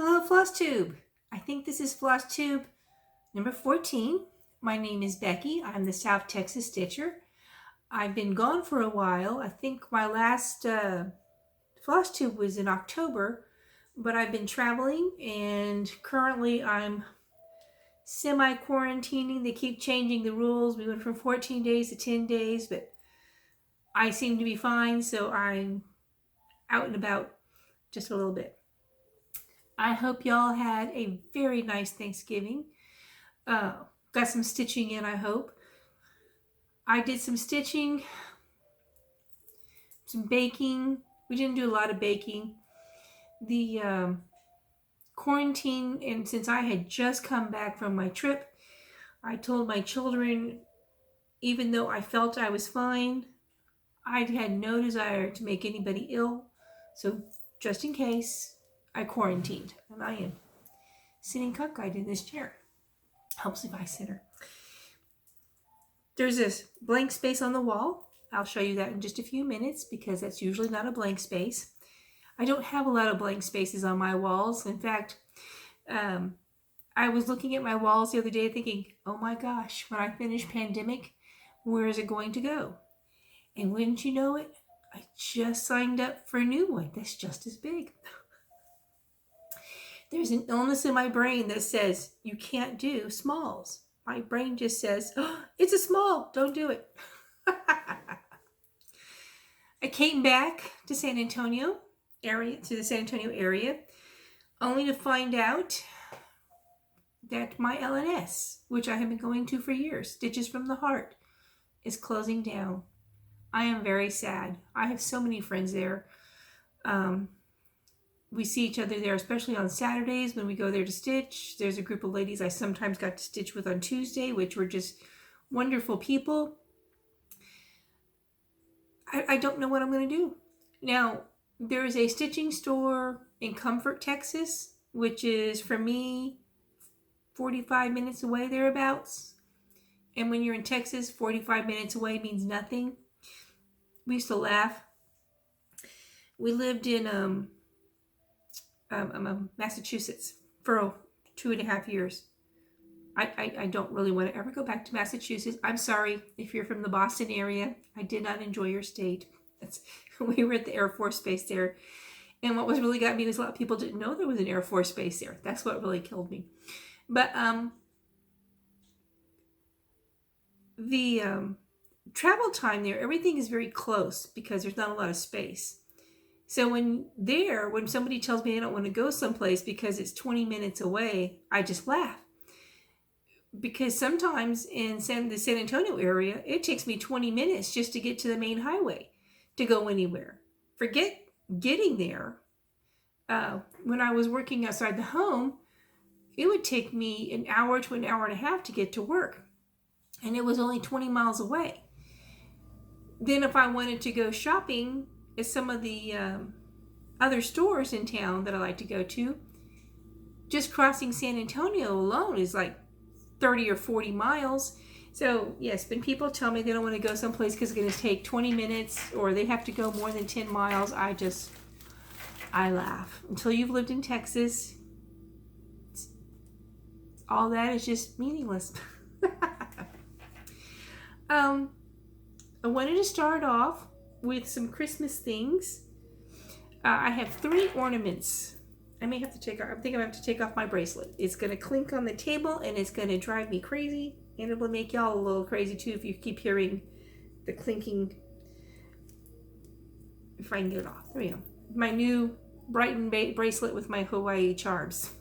Hello, Flosstube. I think this is Flosstube number 14. My name is Becky. I'm the South Texas Stitcher. I've been gone for a while. I think my last Flosstube was in October, but I've been traveling and currently I'm semi-quarantining. They keep changing the rules. We went from 14 days to 10 days, but I seem to be fine, so I'm out and about just a little bit. I hope y'all had a very nice Thanksgiving. Got some stitching in, I hope. I did some stitching, some baking. We didn't do a lot of baking. The quarantine, and since I had just come back from my trip, I told my children, even though I felt I was fine, I had no desire to make anybody ill. So just in case, I quarantined, and I am sitting cockeyed in this chair. Helps if I sit her. There's this blank space on the wall. I'll show you that in just a few minutes because that's usually not a blank space. I don't have a lot of blank spaces on my walls. In fact, I was looking at my walls the other day thinking, oh my gosh, when I finish pandemic, where is it going to go? And wouldn't you know it, I just signed up for a new one that's just as big. There's an illness in my brain that says you can't do smalls. My brain just says, oh, it's a small, don't do it. I came back to San Antonio area, only to find out that my LNS, which I have been going to for years, Stitches from the Heart, is closing down. I am very sad. I have so many friends there. We see each other there, especially on Saturdays when we go there to stitch. There's a group of ladies I sometimes got to stitch with on Tuesday, which were just wonderful people. I don't know what I'm going to do. Now, there is a stitching store in Comfort, Texas, which is, for me, 45 minutes away thereabouts. And when you're in Texas, 45 minutes away means nothing. We used to laugh. We lived in Massachusetts for 2.5 years. I don't really want to ever go back to Massachusetts. I'm sorry if you're from the Boston area. I did not enjoy your state. We were at the Air Force Base there. And what was really got me was a lot of people didn't know there was an Air Force Base there. That's what really killed me. But the travel time there, everything is very close because there's not a lot of space. So when somebody tells me I don't want to go someplace because it's 20 minutes away, I just laugh. Because sometimes in the San Antonio area, it takes me 20 minutes just to get to the main highway to go anywhere. Forget getting there. When I was working outside the home, it would take me an hour to an hour and a half to get to work. And it was only 20 miles away. Then if I wanted to go shopping at some of the other stores in town that I like to go to, just crossing San Antonio alone is like 30 or 40 miles. So yes, when people tell me they don't want to go someplace because it's going to take 20 minutes or they have to go more than 10 miles, I laugh. Until you've lived in Texas, all that is just meaningless. I wanted to start off with some Christmas things. I have 3 ornaments. I think I'm going to have to take off my bracelet. It's going to clink on the table and it's going to drive me crazy. And it will make y'all a little crazy too if you keep hearing the clinking. If I can get it off. There we go. My new Brighton bracelet with my Hawaii charms.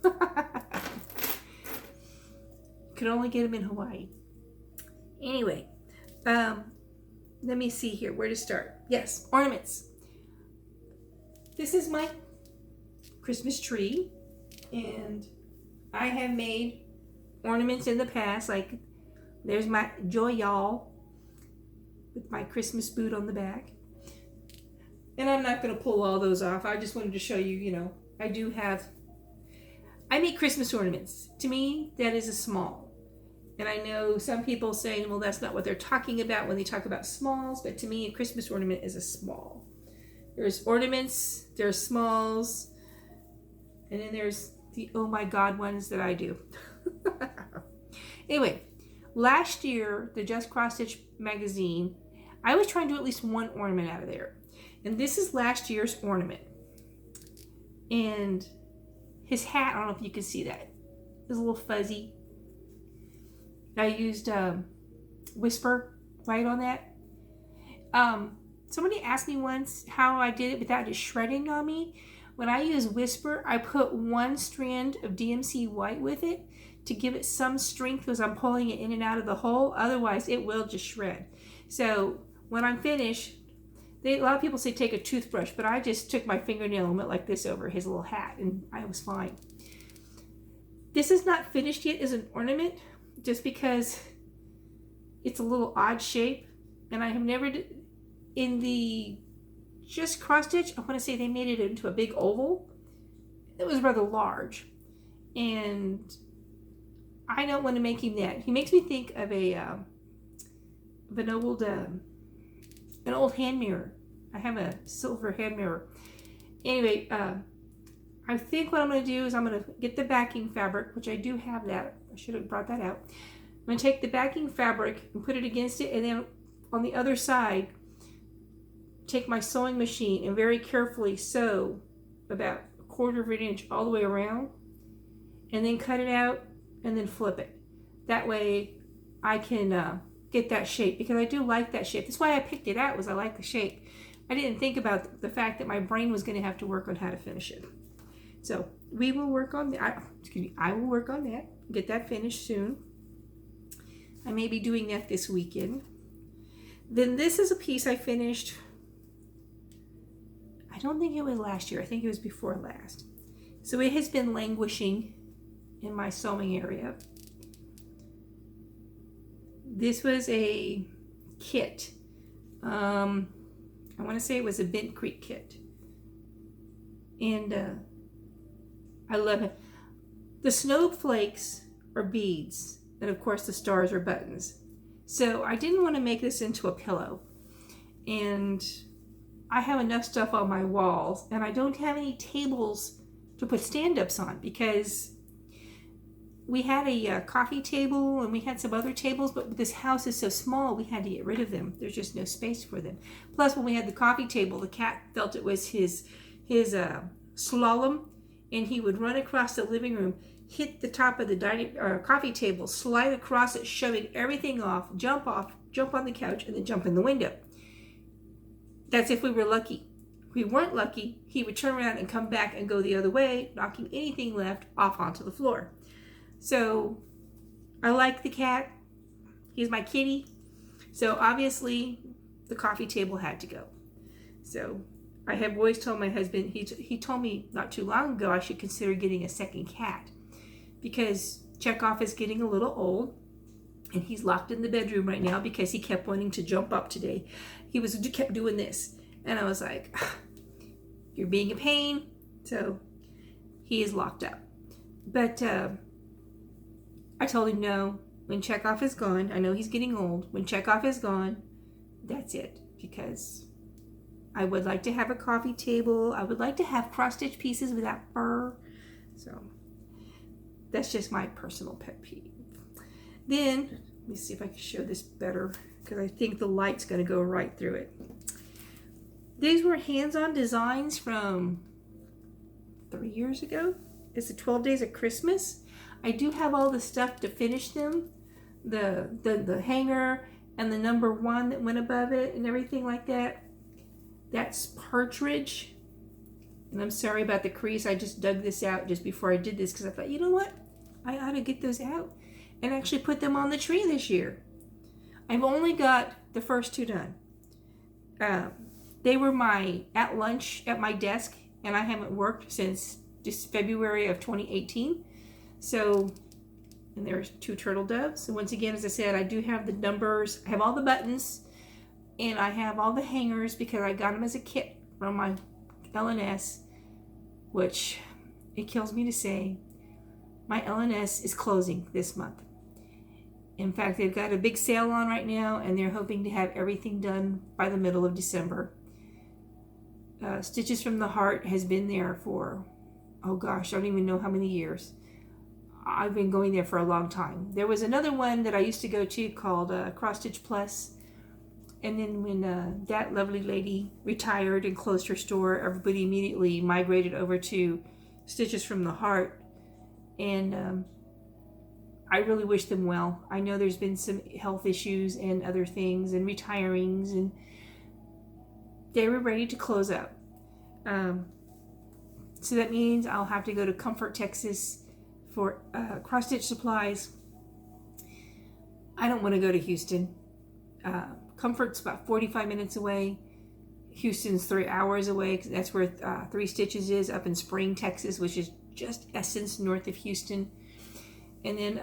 Could only get them in Hawaii. Anyway, let me see here where to start. Yes, ornaments. This is my Christmas tree, and I have made ornaments in the past. Like there's my Joy Y'all with my Christmas boot on the back. And I'm not going to pull all those off. I just wanted to show you, I make Christmas ornaments. To me, that is a small. And I know some people saying, well, that's not what they're talking about when they talk about smalls. But to me, a Christmas ornament is a small. There's ornaments, there's smalls, and then there's the oh my god ones that I do. Anyway, last year, the Just Cross Stitch magazine, I was trying to do at least one ornament out of there. And this is last year's ornament. And his hat, I don't know if you can see that. It's a little fuzzy. I used Whisper white on that. Somebody asked me once how I did it without it shredding on me. When I use Whisper, I put one strand of DMC white with it to give it some strength as I'm pulling it in and out of the hole. Otherwise, it will just shred. So when I'm finished, a lot of people say take a toothbrush, but I just took my fingernail and went like this over his little hat, and I was fine. This is not finished yet as an ornament, just because it's a little odd shape, and I have never, in the Just Cross Stitch, I want to say they made it into a big oval. It was rather large, and I don't want to make him that. He makes me think of an old hand mirror. I have a silver hand mirror. Anyway, I think what I'm going to do is I'm going to get the backing fabric, which I do have that. I should have brought that out. I'm going to take the backing fabric and put it against it, and then on the other side, take my sewing machine and very carefully sew about 1/4 of an inch all the way around, and then cut it out and then flip it. That way I can get that shape, because I do like that shape. That's why I picked it out, was I like the shape. I didn't think about the fact that my brain was going to have to work on how to finish it. So we will work on that. I will work on that, get that finished soon. I may be doing that this weekend. Then this is a piece I finished, I don't think it was last year. I think it was before last. So it has been languishing in my sewing area. This was a kit. I want to say it was a Bent Creek kit. And I love it. The snowflakes are beads. And of course the stars are buttons. So I didn't want to make this into a pillow. And I have enough stuff on my walls. And I don't have any tables to put stand-ups on, because we had a coffee table and we had some other tables, but this house is so small we had to get rid of them. There's just no space for them. Plus, when we had the coffee table, the cat felt it was his slalom, and he would run across the living room, hit the top of the coffee table, slide across it, shoving everything off, jump on the couch, and then jump in the window. That's if we were lucky. If we weren't lucky, he would turn around and come back and go the other way, knocking anything left off onto the floor. So I like the cat. He's my kitty. So obviously the coffee table had to go. So I have always told my husband, he told me not too long ago I should consider getting a second cat, because Chekhov is getting a little old, and he's locked in the bedroom right now because he kept wanting to jump up today. He kept doing this, and I was like, you're being a pain. So he is locked up. But I told him no. When Chekhov is gone, I know he's getting old. When Chekhov is gone, that's it. Because I would like to have a coffee table. I would like to have cross-stitch pieces without fur. So that's just my personal pet peeve. Then, let me see if I can show this better, because I think the light's going to go right through it. These were hands-on designs from 3 years ago. It's the 12 Days of Christmas. I do have all the stuff to finish them. The hanger and the number 1 that went above it and everything like that. That's partridge. And I'm sorry about the crease. I just dug this out just before I did this, because I thought, you know what? I ought to get those out and actually put them on the tree this year. I've only got the first 2 done. They were at lunch at my desk, and I haven't worked since just February of 2018. So, and there's 2 turtle doves. And once again, as I said, I do have the numbers. I have all the buttons, and I have all the hangers because I got them as a kit from my LNS, which it kills me to say, my LNS is closing this month. In fact, they've got a big sale on right now, and they're hoping to have everything done by the middle of December. Stitches from the Heart has been there for oh gosh, I don't even know how many years. I've been going there for a long time. There was another one that I used to go to called Cross Stitch Plus. And then when that lovely lady retired and closed her store, everybody immediately migrated over to Stitches from the Heart. And I really wish them well. I know there's been some health issues and other things and retirings, and they were ready to close up. So that means I'll have to go to Comfort, Texas for cross stitch supplies. I don't want to go to Houston. Comfort's about 45 minutes away. Houston's 3 hours away, because that's where 3 Stitches is, up in Spring, Texas, which is just Essence north of Houston. And then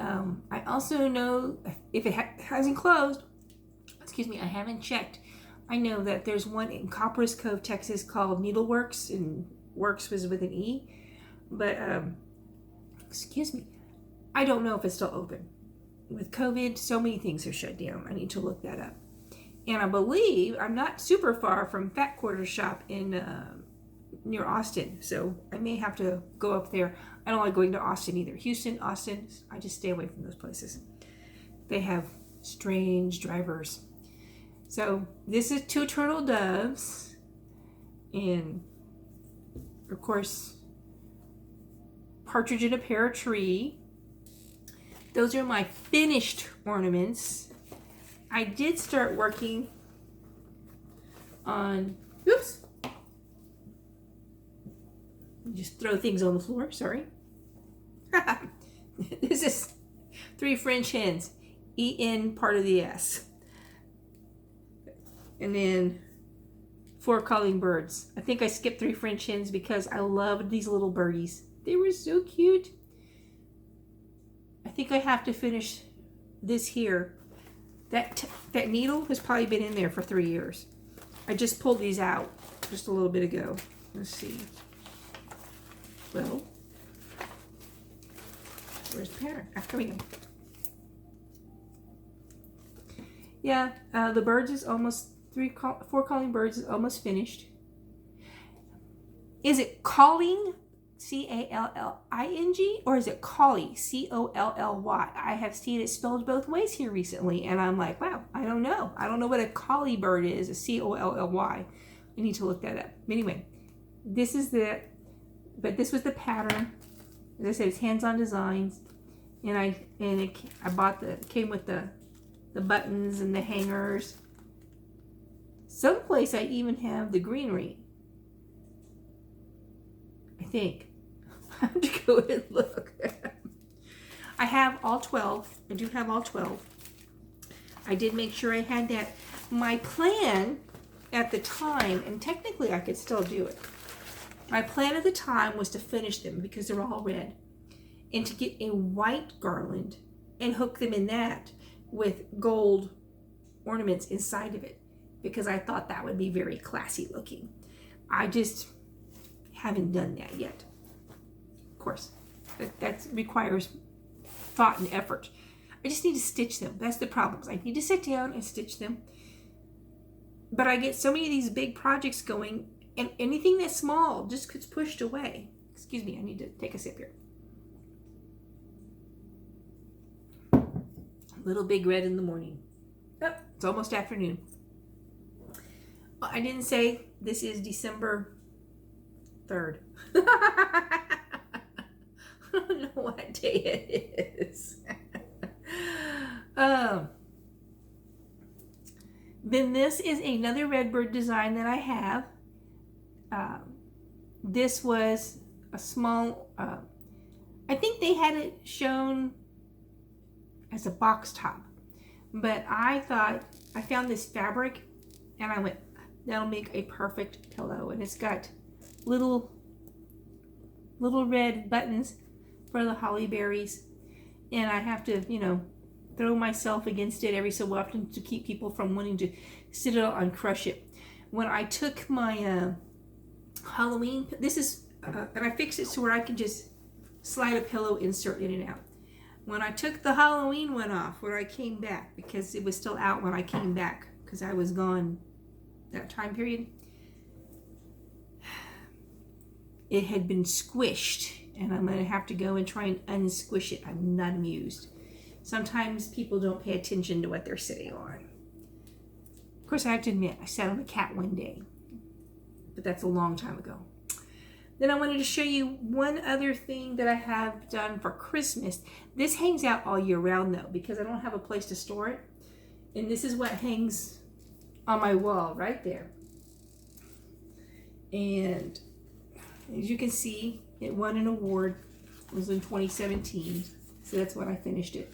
I also know if it hasn't closed, excuse me, I haven't checked. I know that there's one in Copperas Cove, Texas called Needleworks, and Works was with an E. But, excuse me, I don't know if it's still open. With COVID, so many things are shut down. I need to look that up. And I believe I'm not super far from Fat Quarter Shop in near Austin, so I may have to go up there. I don't like going to Austin either. Houston, Austin, I just stay away from those places. They have strange drivers. So this is 2 turtle doves, and of course, partridge in a pear tree. Those are my finished ornaments. I did start working on, oops, just throw things on the floor, sorry. This is 3 French hens, EN part of the S. And then 4 calling birds. I think I skipped 3 French hens because I loved these little birdies. They were so cute. I think I have to finish this here. That needle has probably been in there for 3 years. I just pulled these out just a little bit ago. Let's see. Well, where's the pattern? Here we go. Yeah, the birds is almost 4 calling birds is almost finished. Is it calling? C-A-L-L-I-N-G, or is it collie? C-O-L-L-Y. I have seen it spelled both ways here recently, and I'm like, wow, I don't know. I don't know what a collie bird is, a C-O-L-L-Y. I need to look that up. Anyway, this is this was the pattern. As I said, it's hands-on designs, and I bought it came with the buttons and the hangers. Someplace I even have the greenery, I think. I have to go and look. I have all 12. I do have all 12. I did make sure I had that. My plan at the time, and technically I could still do it. My plan at the time was to finish them because they're all red, and to get a white garland and hook them in that with gold ornaments inside of it, because I thought that would be very classy looking. I just haven't done that yet. Of course, that requires thought and effort. I just need to stitch them. That's the problem. I need to sit down and stitch them. But I get so many of these big projects going, and anything that's small just gets pushed away. Excuse me, I need to take a sip here. Little Big Red in the morning. Oh, it's almost afternoon. I didn't say this is December 3rd. I don't know what day it is. Then this is another Redbird design that I have. This was a small, I think they had it shown as a box top, but I thought, I found this fabric and I went, that'll make a perfect pillow. And it's got little red buttons for the holly berries, and I have to, throw myself against it every so often to keep people from wanting to sit it and crush it. When I took my Halloween, this is and I fixed it so where I can just slide a pillow insert in and out. When I took the Halloween one off, when I came back, because it was still out when I came back, because I was gone that time period, it had been squished, and I'm going to have to go and try and unsquish it. I'm not amused. Sometimes people don't pay attention to what they're sitting on. Of course, I have to admit, I sat on a cat one day, but that's a long time ago. Then I wanted to show you one other thing that I have done for Christmas. This hangs out all year round though, because I don't have a place to store it. And this is what hangs on my wall right there. And as you can see, it won an award. It was in 2017. So that's when I finished it.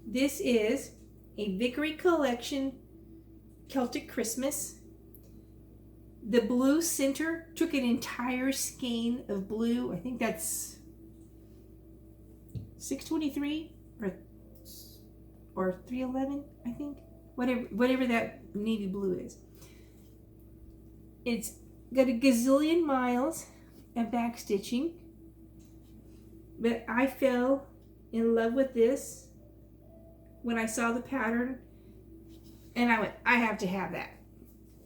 This is a Vickery Collection Celtic Christmas. The blue center took an entire skein of blue. I think that's 623 or 311, I think. Whatever that navy blue is. It's got a gazillion miles of back stitching. But I fell in love with this when I saw the pattern. And I went, I have to have that.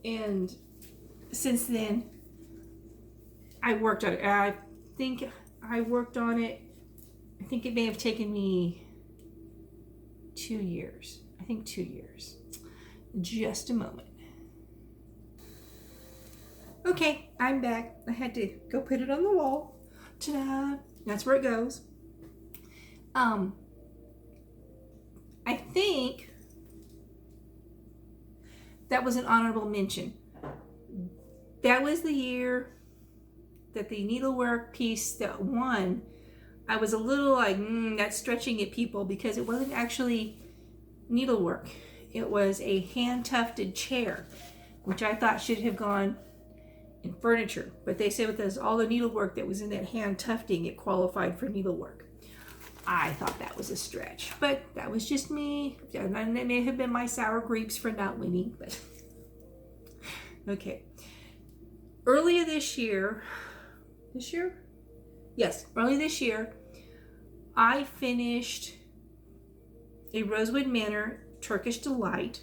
And since then, I worked on it. I think I worked on it. I think it may have taken me 2 years. I think 2 years. Just a moment. Okay, I'm back. I had to go put it on the wall. Ta-da! That's where it goes. I think that was an honorable mention. That was the year that the needlework piece that won. I was a little like, that's stretching it, people, because it wasn't actually needlework. It was a hand-tufted chair, which I thought should have gone in furniture. But they said with all the needlework that was in that hand tufting, it qualified for needlework. I thought that was a stretch, but that was just me. And that may have been my sour grapes for not winning, but okay. Earlier this year, early this year, I finished a Rosewood Manor Turkish Delight.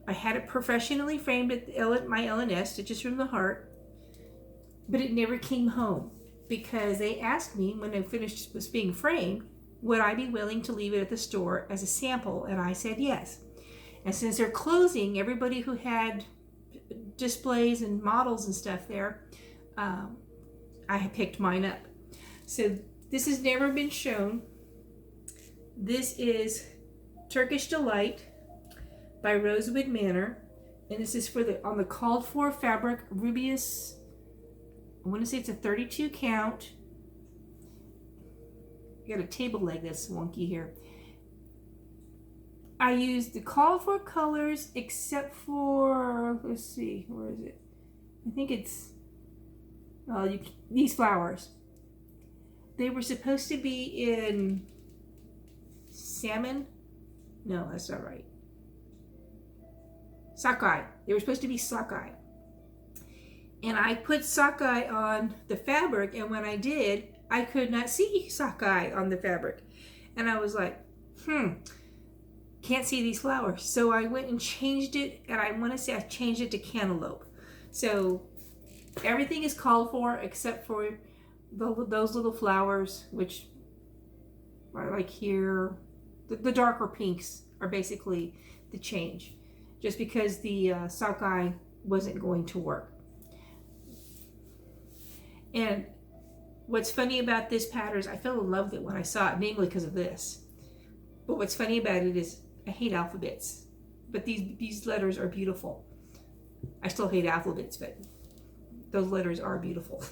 I had it professionally framed at my LNS, Stitches from the Heart, but it never came home because they asked me when I finished was being framed, would I be willing to leave it at the store as a sample, and I said yes. And since they're closing, everybody who had displays and models and stuff there, I had picked mine up. So this has never been shown. This is Turkish Delight by Rosewood Manor, and this is for on the called for fabric Rubius. I want to say it's a 32 count. I got a table leg that's wonky here. I used the called for colors except for, let's see, where is it? I think it's these flowers. They were supposed to be in salmon. No, that's not right. Sockeye. They were supposed to be sockeye. And I put sockeye on the fabric, and when I did, I could not see sockeye on the fabric. And I was like, can't see these flowers. So I went and changed it, and I want to say I changed it to cantaloupe. So everything is called for except for those little flowers, which are like here. The darker pinks are basically the change, just because the sockeye wasn't going to work. And what's funny about this pattern is I fell in love with it when I saw it, namely because of this. But what's funny about it is I hate alphabets, but these letters are beautiful. I still hate alphabets, but those letters are beautiful.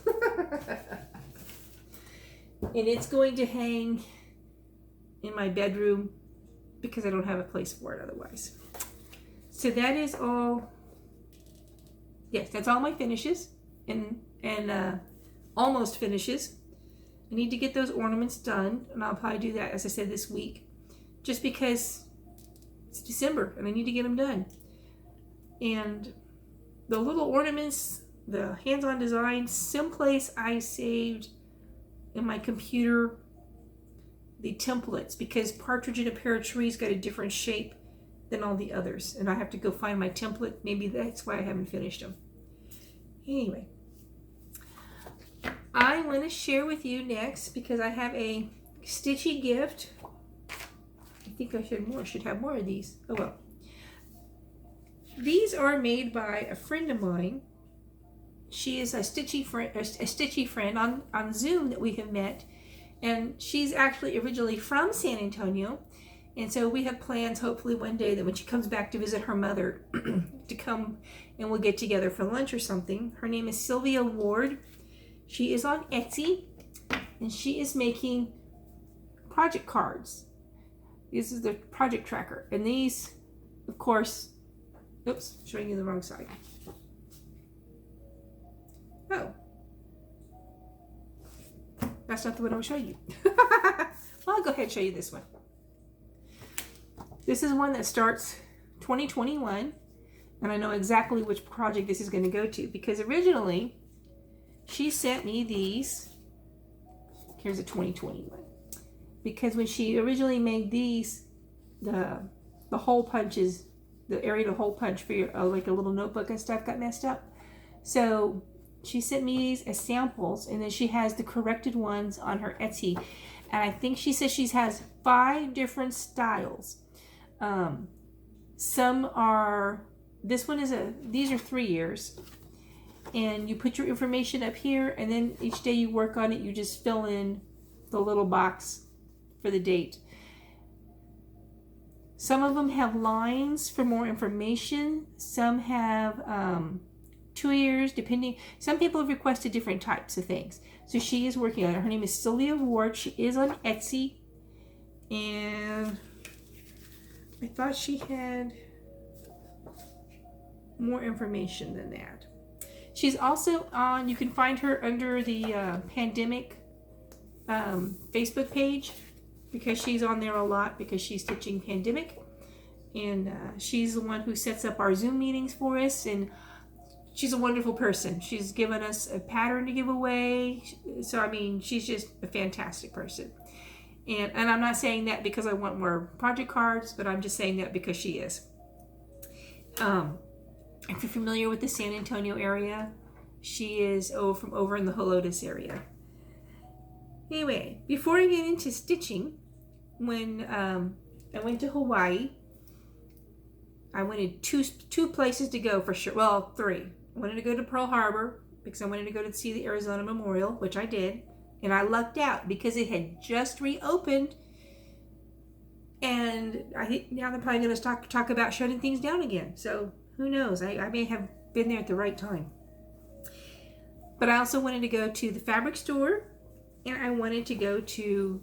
And it's going to hang in my bedroom because I don't have a place for it otherwise. So that is all. Yes, that's all my finishes and almost finishes. I need to get those ornaments done, and I'll probably do that, as I said, this week, just because it's December and I need to get them done. And the little ornaments, the hands-on design, someplace I saved in my computer the templates, because Partridge in a Pear Trees got a different shape than all the others, and I have to go find my template. Maybe that's why I haven't finished them. Anyway, I want to share with you next, because I have a stitchy gift. I think I should have more of these. Oh well. These are made by a friend of mine. She is a stitchy friend on Zoom that we have met, and she's actually originally from San Antonio, and so we have plans hopefully one day that when she comes back to visit her mother to come and we'll get together for lunch or something. Her name is Sylvia Ward. She is on Etsy, and she is making project cards. This is the project tracker, and these, of course, oops, showing you the wrong side. Oh, that's not the one I was showing you. Well, I'll go ahead and show you this one. This is one that starts 2021, and I know exactly which project this is going to go to, because originally she sent me these. Here's a 2021. Because when she originally made these, the hole punches, the area to hole punch for your like a little notebook and stuff got messed up. So she sent me these as samples, and then she has the corrected ones on her Etsy. And I think she says she has 5 different styles. Some are, these are 3 years. And you put your information up here, and then each day you work on it, you just fill in the little box for the date. Some of them have lines for more information. Some have 2 years, depending. Some people have requested different types of things. So she is working on it. Her name is Sylvia Ward. She is on Etsy. And I thought she had more information than that. She's also on, you can find her under the pandemic Facebook page, because she's on there a lot because she's stitching pandemic. And she's the one who sets up our Zoom meetings for us, and she's a wonderful person. She's given us a pattern to give away. So, I mean, she's just a fantastic person. And I'm not saying that because I want more project cards, but I'm just saying that because she is. If you're familiar with the San Antonio area, she is from over in the Helotes area. Anyway, before I get into stitching, when I went to Hawaii, I wanted two places to go for sure. Well, 3. I wanted to go to Pearl Harbor because I wanted to go to see the Arizona Memorial, which I did. And I lucked out because it had just reopened. And I think now they're probably going to talk about shutting things down again. So who knows? I may have been there at the right time. But I also wanted to go to the fabric store. And I wanted to go to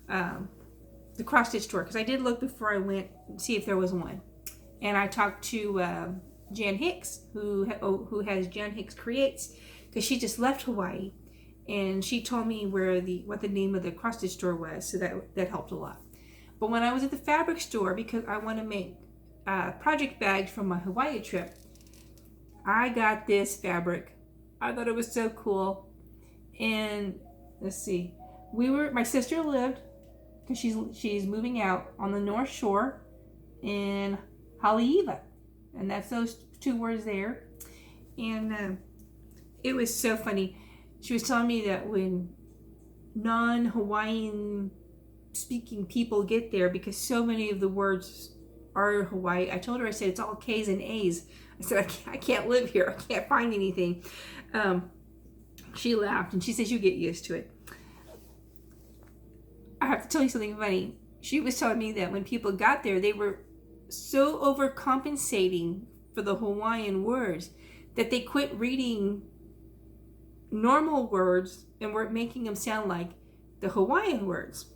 the cross stitch store, because I did look before I went and see if there was one. And I talked to Jan Hicks, who has Jan Hicks Creates, because she just left Hawaii, and she told me what the name of the cross stitch store was, so that helped a lot. But when I was at the fabric store, because I want to make project bags from my Hawaii trip, I got this fabric. I thought it was so cool. And let's see, my sister lived, because she's moving out on the North Shore in Haleiwa, and that's those 2 words there. And it was so funny. She was telling me that when non-Hawaiian speaking people get there, because so many of the words are Hawaii, I told her, I said, it's all K's and A's. I said, I can't live here. I can't find anything. She laughed, and she says, you get used to it. I have to tell you something funny. She was telling me that when people got there, they were so overcompensating for the Hawaiian words that they quit reading normal words and were making them sound like the Hawaiian words.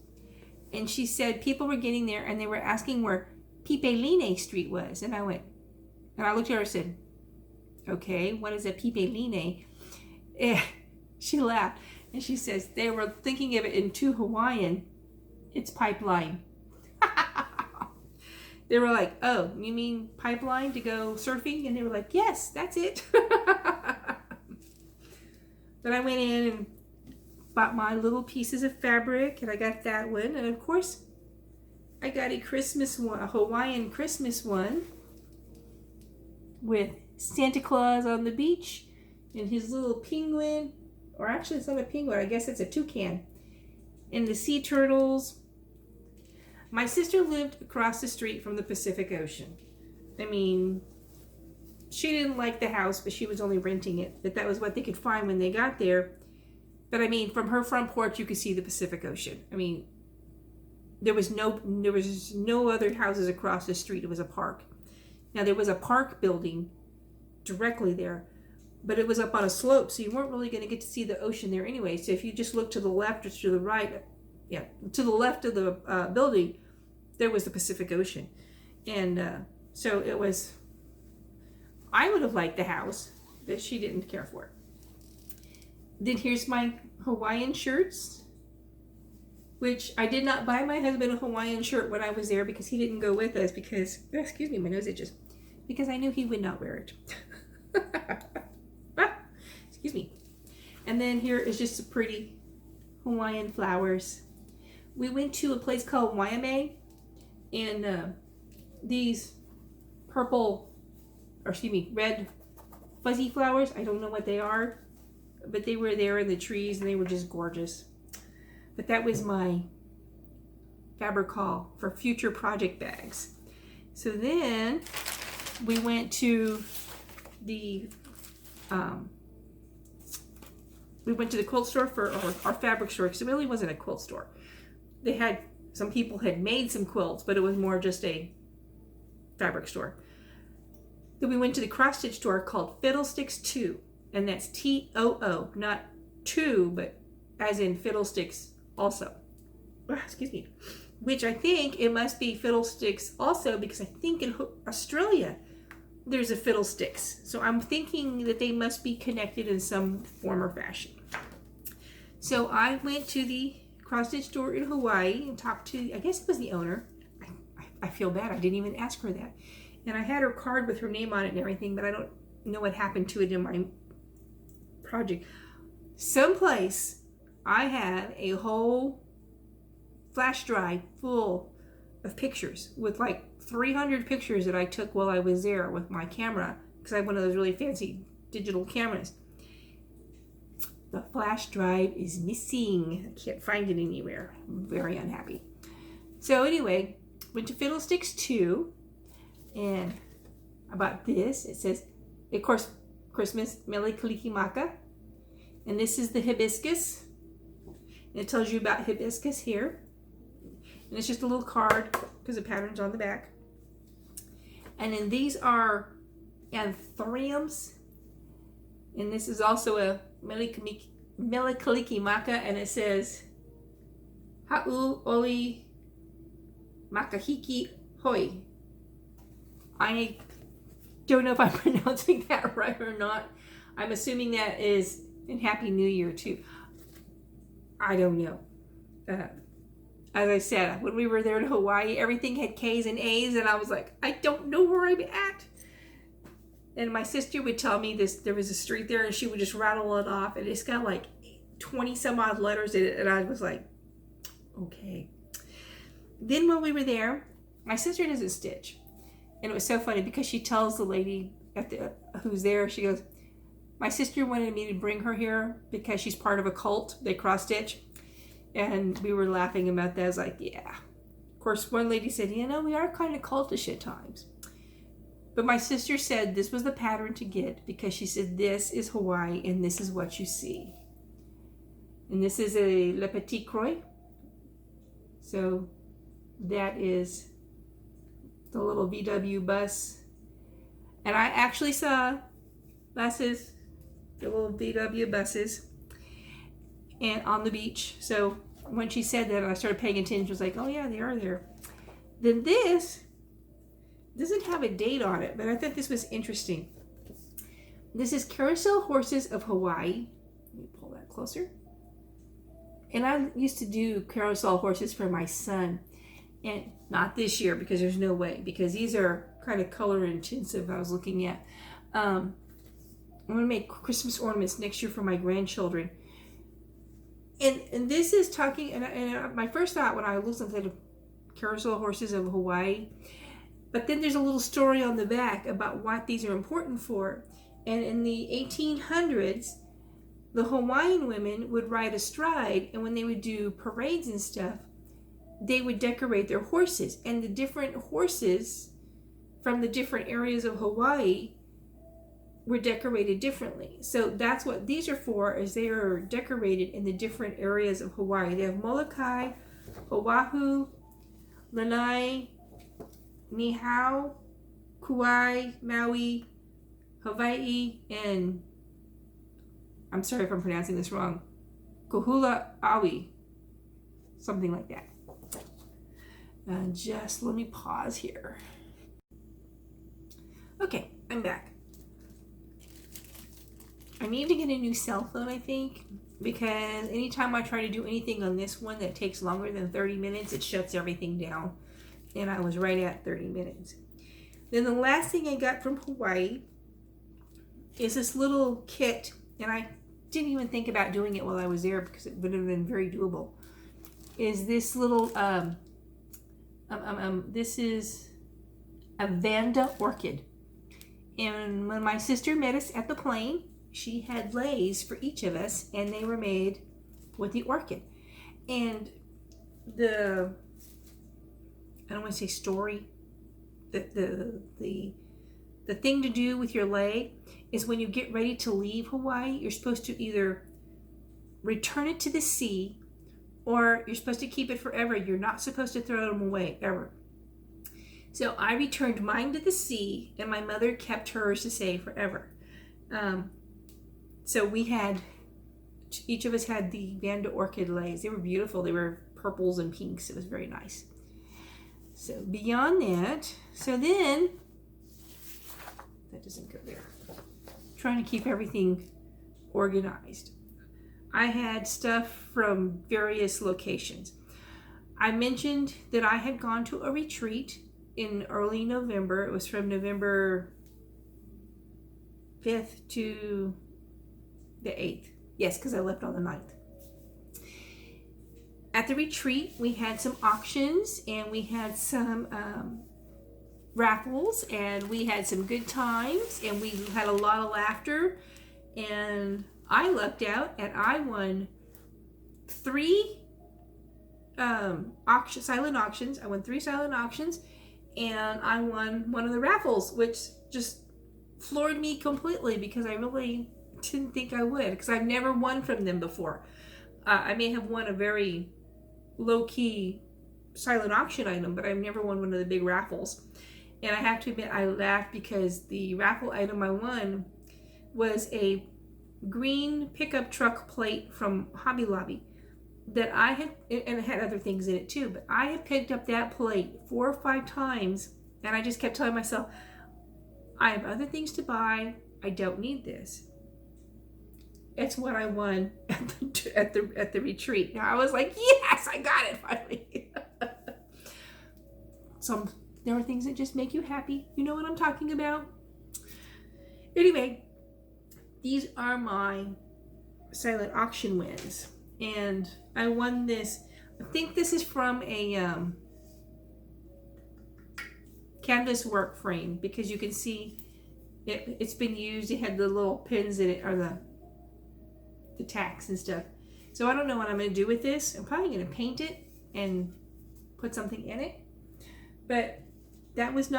And she said people were getting there and they were asking where Pipeline Street was. And I looked at her and said, okay, what is a Pipeline? She laughed, and she says they were thinking of it in too Hawaiian. It's pipeline. They were like, oh, you mean pipeline to go surfing? And they were like, yes, that's it. Then I went in and bought my little pieces of fabric, and I got that one. And of course, I got a Christmas one, a Hawaiian Christmas one with Santa Claus on the beach and his little penguin, or actually it's not a penguin, I guess it's a toucan. And the sea turtles. My sister lived across the street from the Pacific Ocean. I mean, she didn't like the house, but she was only renting it. But that was what they could find when they got there. But I mean, from her front porch, you could see the Pacific Ocean. I mean, there was no other houses across the street. It was a park. Now there was a park building directly there, but it was up on a slope, so you weren't really going to get to see the ocean there anyway. So if you just looked to the left or to the right, to the left of the building, there was the Pacific Ocean. And so it was, I would have liked the house, but she didn't care for it. Then here's my Hawaiian shirts, which I did not buy my husband a Hawaiian shirt when I was there because he didn't go with us because, excuse me, my nose itches, because I knew he would not wear it. Excuse me. And then here is just some pretty Hawaiian flowers. We went to a place called Waimea, and these red fuzzy flowers, I don't know what they are, but they were there in the trees and they were just gorgeous. But that was my fabric haul for future project bags. So then we went to the quilt store for our fabric store, because it really wasn't a quilt store. Some people had made some quilts, but it was more just a fabric store. Then we went to the cross stitch store called Fiddlesticks 2, and that's T-O-O, not two, but as in fiddlesticks also. Excuse me. Which I think it must be fiddlesticks also, because I think in Australia there's a fiddlesticks. So I'm thinking that they must be connected in some form or fashion. So I went to the cross stitch store in Hawaii and talked to, I guess it was the owner. I feel bad, I didn't even ask her that. And I had her card with her name on it and everything, but I don't know what happened to it in my project. Someplace I have a whole flash drive full of pictures with like 300 pictures that I took while I was there with my camera, because I have one of those really fancy digital cameras. The flash drive is missing. I can't find it anywhere. I'm very unhappy. So anyway, went to Fiddlesticks 2, and I bought this. It says, of course, Christmas Mele Kalikimaka. And this is the hibiscus. And it tells you about hibiscus here. And it's just a little card because the pattern's on the back. And then these are anthuriums. And this is also a Mele Kalikimaka, and it says Ha'u Oli Makahiki Hoi. I don't know if I'm pronouncing that right or not. I'm assuming that is in Happy New Year too. I don't know. As I said, when we were there in Hawaii, everything had K's and A's, and I was like, I don't know where I'm at. And my sister would tell me there was a street there, and she would just rattle it off, and it's got like 20 some odd letters in it, and I was like, okay. Then when we were there, my sister doesn't stitch. And it was so funny because she tells the lady who's there, she goes, my sister wanted me to bring her here because she's part of a cult. They cross stitch. And we were laughing about that. I was like, yeah. Of course, one lady said, we are kind of cultish at times. But my sister said this was the pattern to get, because she said, this is Hawaii and this is what you see. And this is a Le Petit Croix. So that is the little VW bus. And I actually saw buses, the little VW buses, and on the beach. So when she said that, I started paying attention. I was like, oh yeah, they are there. Then this doesn't have a date on it, but I thought this was interesting. This is Carousel Horses of Hawaii. Let me pull that closer. And I used to do carousel horses for my son. And not this year, because there's no way, because these are kind of color intensive. I was looking at. I'm going to make Christmas ornaments next year for my grandchildren. And this is talking, and my first thought when I listened to the Carousel Horses of Hawaii, but then there's a little story on the back about what these are important for. And in the 1800s, the Hawaiian women would ride astride, and when they would do parades and stuff, they would decorate their horses, and the different horses from the different areas of Hawaii were decorated differently. So that's what these are for, is they are decorated in the different areas of Hawaii. They have Molokai, Oahu, Lanai, Niihau, Kauai, Maui, Hawaii, and I'm sorry if I'm pronouncing this wrong, Kohuala-aui, something like that. Just let me pause here. Okay, I'm back. I need to get a new cell phone, I think, because anytime I try to do anything on this one that takes longer than 30 minutes, it shuts everything down. And I was right at 30 minutes. Then the last thing I got from Hawaii is this little kit, and I didn't even think about doing it while I was there because it would have been very doable. Is this little, this is a Vanda orchid. And when my sister met us at the plane, she had leis for each of us, and they were made with the orchid. And I don't want to say story, the thing to do with your lei is when you get ready to leave Hawaii, you're supposed to either return it to the sea, or you're supposed to keep it forever. You're not supposed to throw them away, ever. So I returned mine to the sea, and my mother kept hers to say forever. So each of us had the Vanda orchid leis. They were beautiful. They were purples and pinks. It was very nice. So beyond that, that doesn't go there. Trying to keep everything organized. I had stuff from various locations. I mentioned that I had gone to a retreat in early November. It was from November 5th to the 8th. Yes, because I left on the 9th. At the retreat, we had some auctions, and we had some raffles, and we had some good times, and we had a lot of laughter, and I lucked out, and I won 3 silent auctions. I won 3 silent auctions, and I won one of the raffles, which just floored me completely because I really didn't think I would, because I've never won from them before. I may have won a very low-key silent auction item, but I've never won one of the big raffles. And I have to admit, I laughed because the raffle item I won was a green pickup truck plate from Hobby Lobby that I had, and it had other things in it too, but I had picked up that plate 4 or 5 times, and I just kept telling myself, I have other things to buy. I don't need this. It's what I won at the retreat. Now I was like, yes, I got it finally. There are things that just make you happy. You know what I'm talking about? Anyway, these are my silent auction wins. And I won this. I think this is from a canvas work frame, because you can see it's been used. It had the little pins in it, or the tacks and stuff. So I don't know what I'm going to do with this. I'm probably going to paint it and put something in it. But that was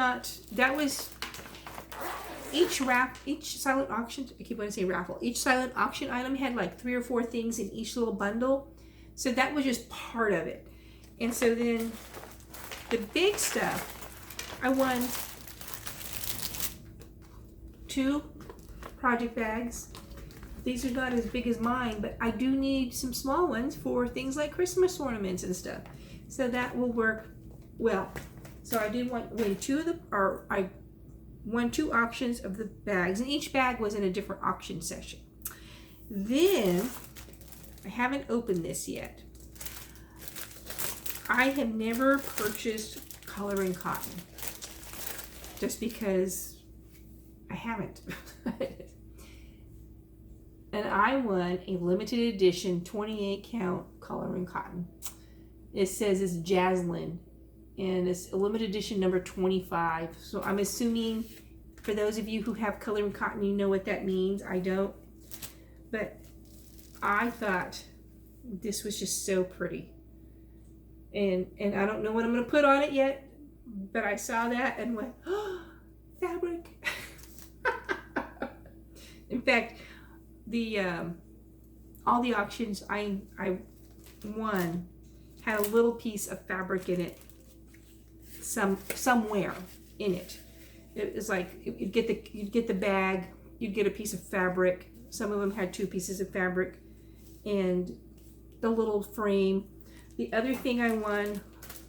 each silent auction, I keep wanting to say raffle, each silent auction item had like 3 or 4 things in each little bundle. So that was just part of it. And so then the big stuff, I won 2 project bags. These are not as big as mine, but I do need some small ones for things like Christmas ornaments and stuff. So that will work well. So I did win 2 I won 2 auctions of the bags, and each bag was in a different auction session. Then, I haven't opened this yet. I have never purchased coloring cotton, just because I haven't. And I won a limited edition 28 count coloring cotton. It says it's Jaslyn, and it's a limited edition number 25. So I'm assuming for those of you who have coloring cotton, you know what that means. I don't. But I thought this was just so pretty. And I don't know what I'm going to put on it yet, but I saw that and went, oh, fabric. In fact, the all the auctions I won had a little piece of fabric in it, somewhere in it. It was like you'd get the bag, you'd get a piece of fabric. Some of them had 2 pieces of fabric, and the little frame. The other thing I won,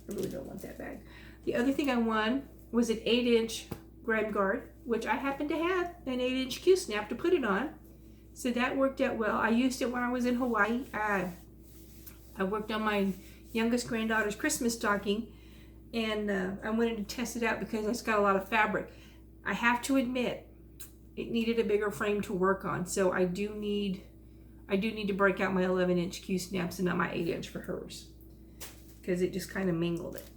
I really don't want that bag. The other thing I won was an 8-inch grab guard, which I happen to have an 8-inch Q-snap to put it on. So that worked out well. I used it when I was in Hawaii. I worked on my youngest granddaughter's Christmas stocking, and I wanted to test it out because it's got a lot of fabric. I have to admit, it needed a bigger frame to work on, so I do need to break out my 11-inch Q-snaps and not my 8-inch for hers, because it just kind of mangled it.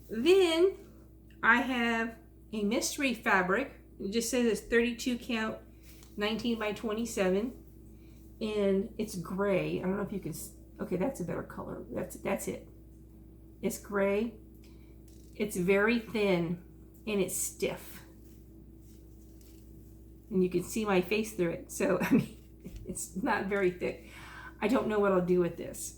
Then I have a mystery fabric. It just says it's 32 count, 19 by 27, and it's gray. I don't know if you can, okay, that's a better color. That's it. It's gray. It's very thin and it's stiff. And you can see my face through it. So, I mean, it's not very thick. I don't know what I'll do with this.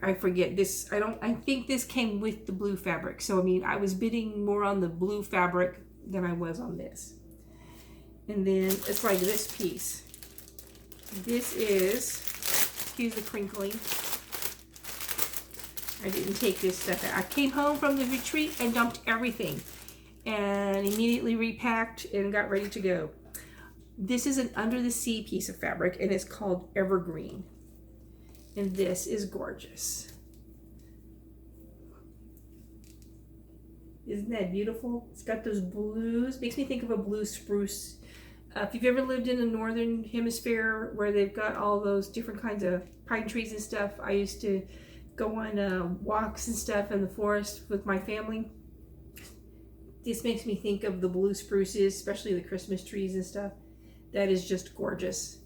I forget this. I think this came with the blue fabric. So, I mean, I was bidding more on the blue fabric than I was on this. And then it's like this piece. This is, excuse the crinkling. I didn't take this stuff out. I came home from the retreat and dumped everything and immediately repacked and got ready to go. This is an under the sea piece of fabric and it's called Evergreen. And this is gorgeous. Isn't that beautiful? It's got those blues. Makes me think of a blue spruce. If you've ever lived in the northern hemisphere where they've got all those different kinds of pine trees and stuff, I used to go on walks and stuff in the forest with my family. This makes me think of the blue spruces, especially the Christmas trees and stuff. That is just gorgeous.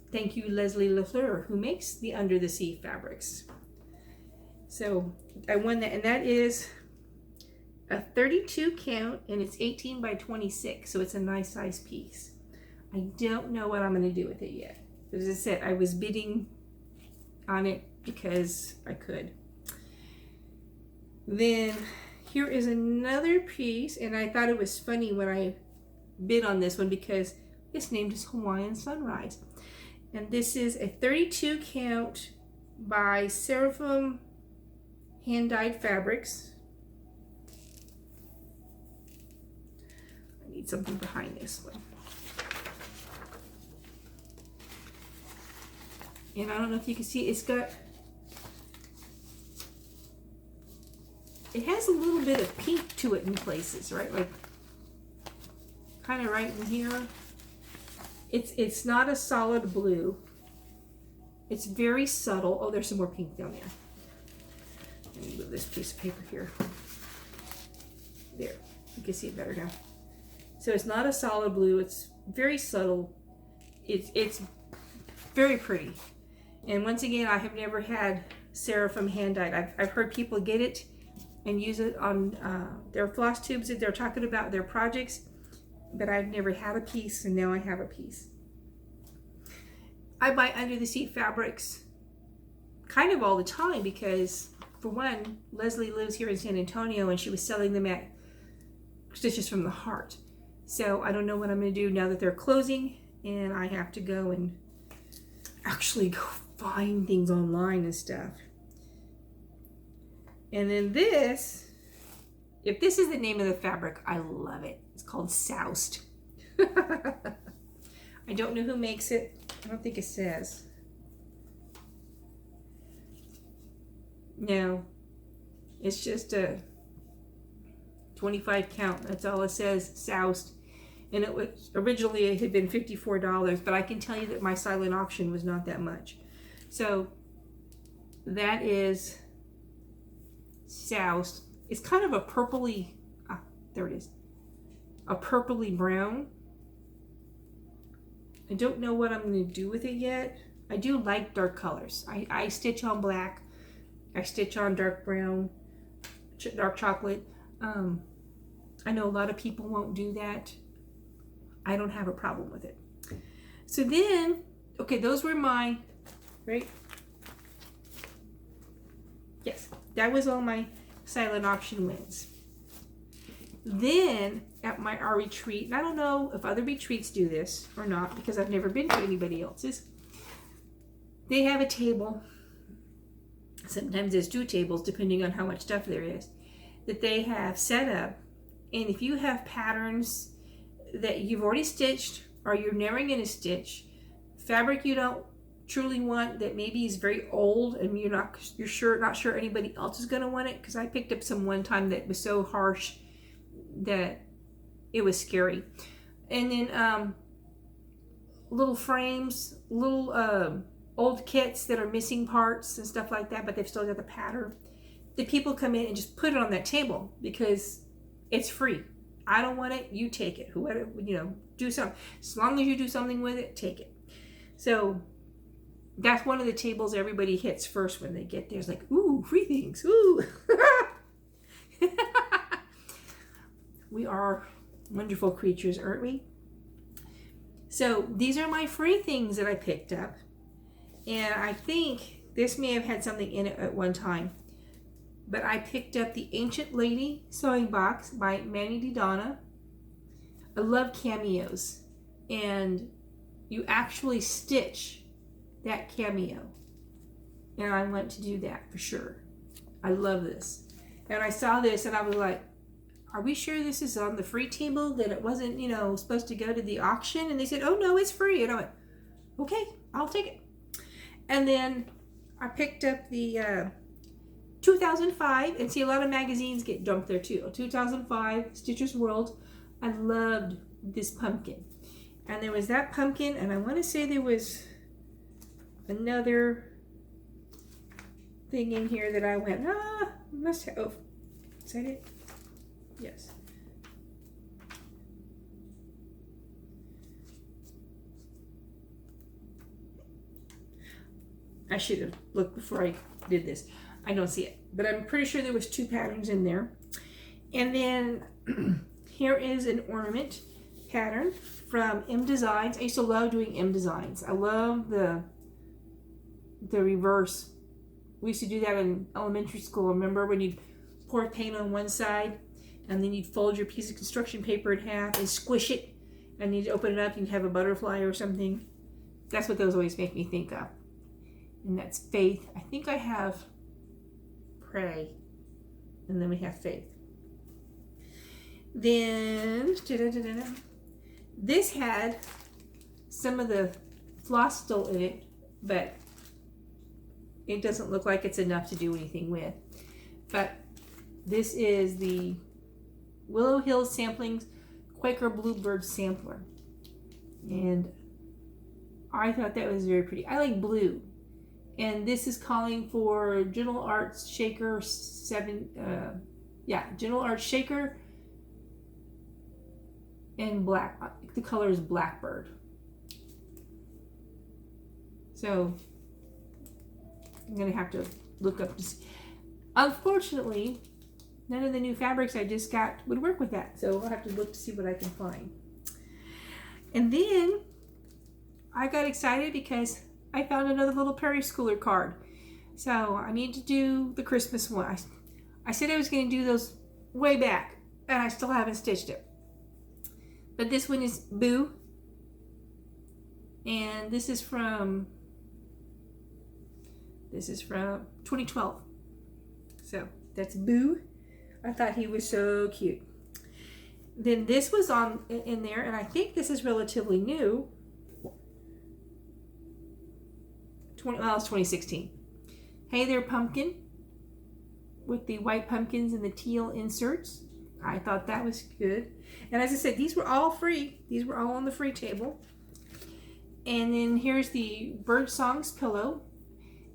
Thank you, Leslie Lafleur, who makes the Under the Sea fabrics. So I won that, and that is a 32 count, and it's 18 by 26, so it's a nice size piece. I don't know what I'm going to do with it yet. As I said, I was bidding on it because I could. Then here is another piece, and I thought it was funny when I bid on this one because it's named as Hawaiian Sunrise. And this is a 32 count by Seraphim hand-dyed fabrics. I need something behind this one. And I don't know if you can see, it has a little bit of pink to it in places, right? Like kind of right in here. It's not a solid blue. It's very subtle. Oh, there's some more pink down there. Let me move this piece of paper here. There, you can see it better now. So it's not a solid blue. It's very subtle. It's very pretty. And once again, I have never had Seraphim hand-dyed. I've heard people get it and use it on their floss tubes that they're talking about their projects, but I've never had a piece, and now I have a piece. I buy under the sea fabrics kind of all the time because, for one, Leslie lives here in San Antonio and she was selling them at Stitches from the Heart. So I don't know what I'm going to do now that they're closing and I have to go and actually go find things online and stuff. And then this, if this is the name of the fabric, I love it. It's called Soused. I don't know who makes it. I don't think it says. No, it's just a 25 count. That's all it says, Soused. And it was originally, it had been $54, but I can tell you that my silent auction was not that much. So that is Soused. It's kind of a purpley, there it is, a purpley brown. I don't know what I'm going to do with it yet. I do like dark colors. I stitch on black. I stitch on dark brown, dark chocolate. I know a lot of people won't do that. I don't have a problem with it. So then, okay, those were my, right? Yes, that was all my silent auction wins. Then at our retreat, and I don't know if other retreats do this or not because I've never been to anybody else's. They have a table. Sometimes there's 2 tables depending on how much stuff there is that they have set up. And if you have patterns that you've already stitched or you're never going to stitch, fabric you don't truly want that maybe is very old and you're not sure anybody else is going to want it, because I picked up some one time that was so harsh that it was scary. And then little frames, little old kits that are missing parts and stuff like that, but they've still got the pattern. The people come in and just put it on that table because it's free. I don't want it, you take it. Whoever, do something. As long as you do something with it, take it. So that's one of the tables everybody hits first when they get there. It's like, ooh, free things, ooh. We are wonderful creatures, aren't we? So these are my free things that I picked up. And I think this may have had something in it at one time. But I picked up the Ancient Lady Sewing Box by Donna. I love cameos. And you actually stitch that cameo. And I want to do that for sure. I love this. And I saw this and I was like, are we sure this is on the free table? That it wasn't, supposed to go to the auction? And they said, oh no, it's free. And I went, okay, I'll take it. And then I picked up the 2005, and see, a lot of magazines get dumped there too. 2005 Stitcher's World. I loved this pumpkin. And there was that pumpkin, and I want to say there was another thing in here that I went, must have, oh, is that it? Yes. I should have looked before I did this. I don't see it, but I'm pretty sure there was 2 patterns in there. And then here is an ornament pattern from M Designs. I used to love doing M Designs. I love the reverse. We used to do that in elementary school. Remember when you'd pour paint on one side and then you'd fold your piece of construction paper in half and squish it, and you'd open it up and you'd have a butterfly or something. That's what those always make me think of. And that's Faith. I think I have Pray, and then we have Faith. Then this had some of the floss still in it, but it doesn't look like it's enough to do anything with. But this is the Willow Hills Samplings Quaker Bluebird Sampler, and I thought that was very pretty. I like blue. And this is calling for Gentle Arts Shaker 7, Gentle Arts Shaker and black. The color is Blackbird. So I'm gonna have to look up to see. Unfortunately, none of the new fabrics I just got would work with that. So I'll have to look to see what I can find. And then I got excited because I found another little Perry Schooler card. So I need to do the Christmas one. I said I was going to do those way back, and I still haven't stitched it. But this one is Boo. And this is from 2012. So that's Boo. I thought he was so cute. Then this was in there, and I think this is relatively new. It's 2016. Hey There Pumpkin, with the white pumpkins and the teal inserts. I thought that was good. And as I said, these were all free. These were all on the free table. And then here's the Bird Songs pillow.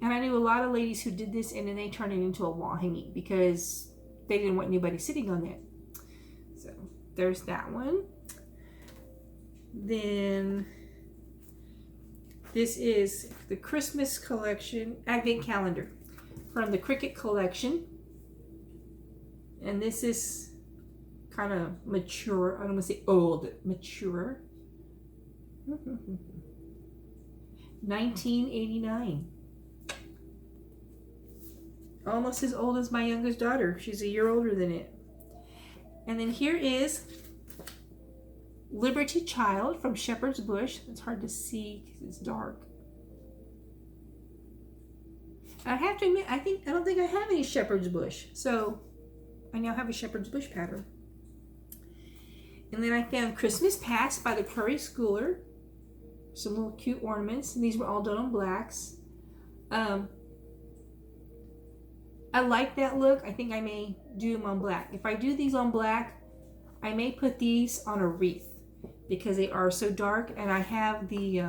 And I knew a lot of ladies who did this and then they turned it into a wall hanging because they didn't want anybody sitting on it. So there's that one. Then This is the Christmas collection advent calendar from the Cricket collection. And this is kind of mature. I don't want to say old, mature. 1989. Almost as old as my youngest daughter. She's a year older than it. And then here is Liberty Child from Shepherd's Bush. It's hard to see because it's dark. I have to admit, I don't think I have any Shepherd's Bush. So I now have a Shepherd's Bush pattern. And then I found Christmas Past by the Prairie Schooler. Some little cute ornaments. And these were all done on blacks. I like that look. I think I may do them on black. If I do these on black, I may put these on a wreath because they are so dark. And I have the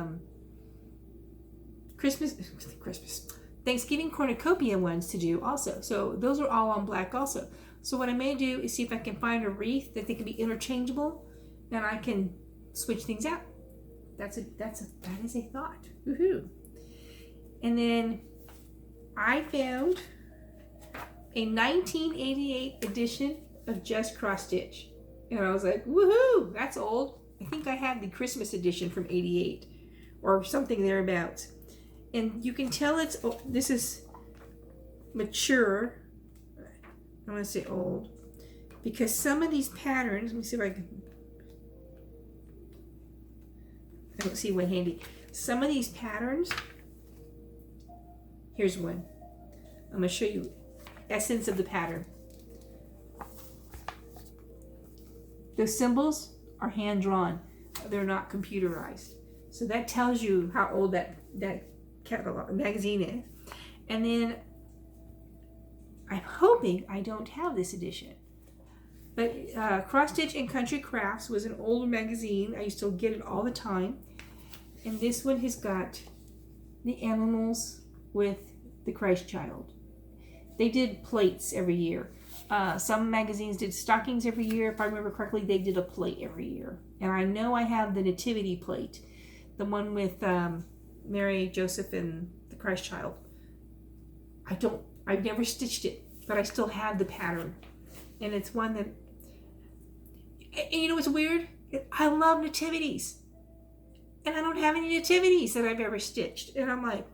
Thanksgiving cornucopia ones to do also. So those are all on black also. So what I may do is see if I can find a wreath that they can be interchangeable, and I can switch things out. That is a thought. Woohoo! And then I found a 1988 edition of Just Cross Stitch, and I was like, woohoo! That's old. I think I have the Christmas edition from '88 or something thereabouts. And you can tell this is mature. I want to say old because some of these patterns, let me see if I don't see one handy. Some of these patterns, here's one. I'm going to show you essence of the pattern. The symbols are hand drawn. They're not computerized. So that tells you how old that catalog magazine is. And then I'm hoping I don't have this edition. But Cross Stitch and Country Crafts was an older magazine. I used to get it all the time. And this one has got the animals with the Christ child. They did plates every year. Some magazines did stockings every year. If I remember correctly, they did a plate every year. And I know I have the nativity plate, the one with Mary, Joseph, and the Christ child. I've never stitched it, but I still have the pattern. And it's one that, and you know what's weird? I love nativities. And I don't have any nativities that I've ever stitched. And I'm like,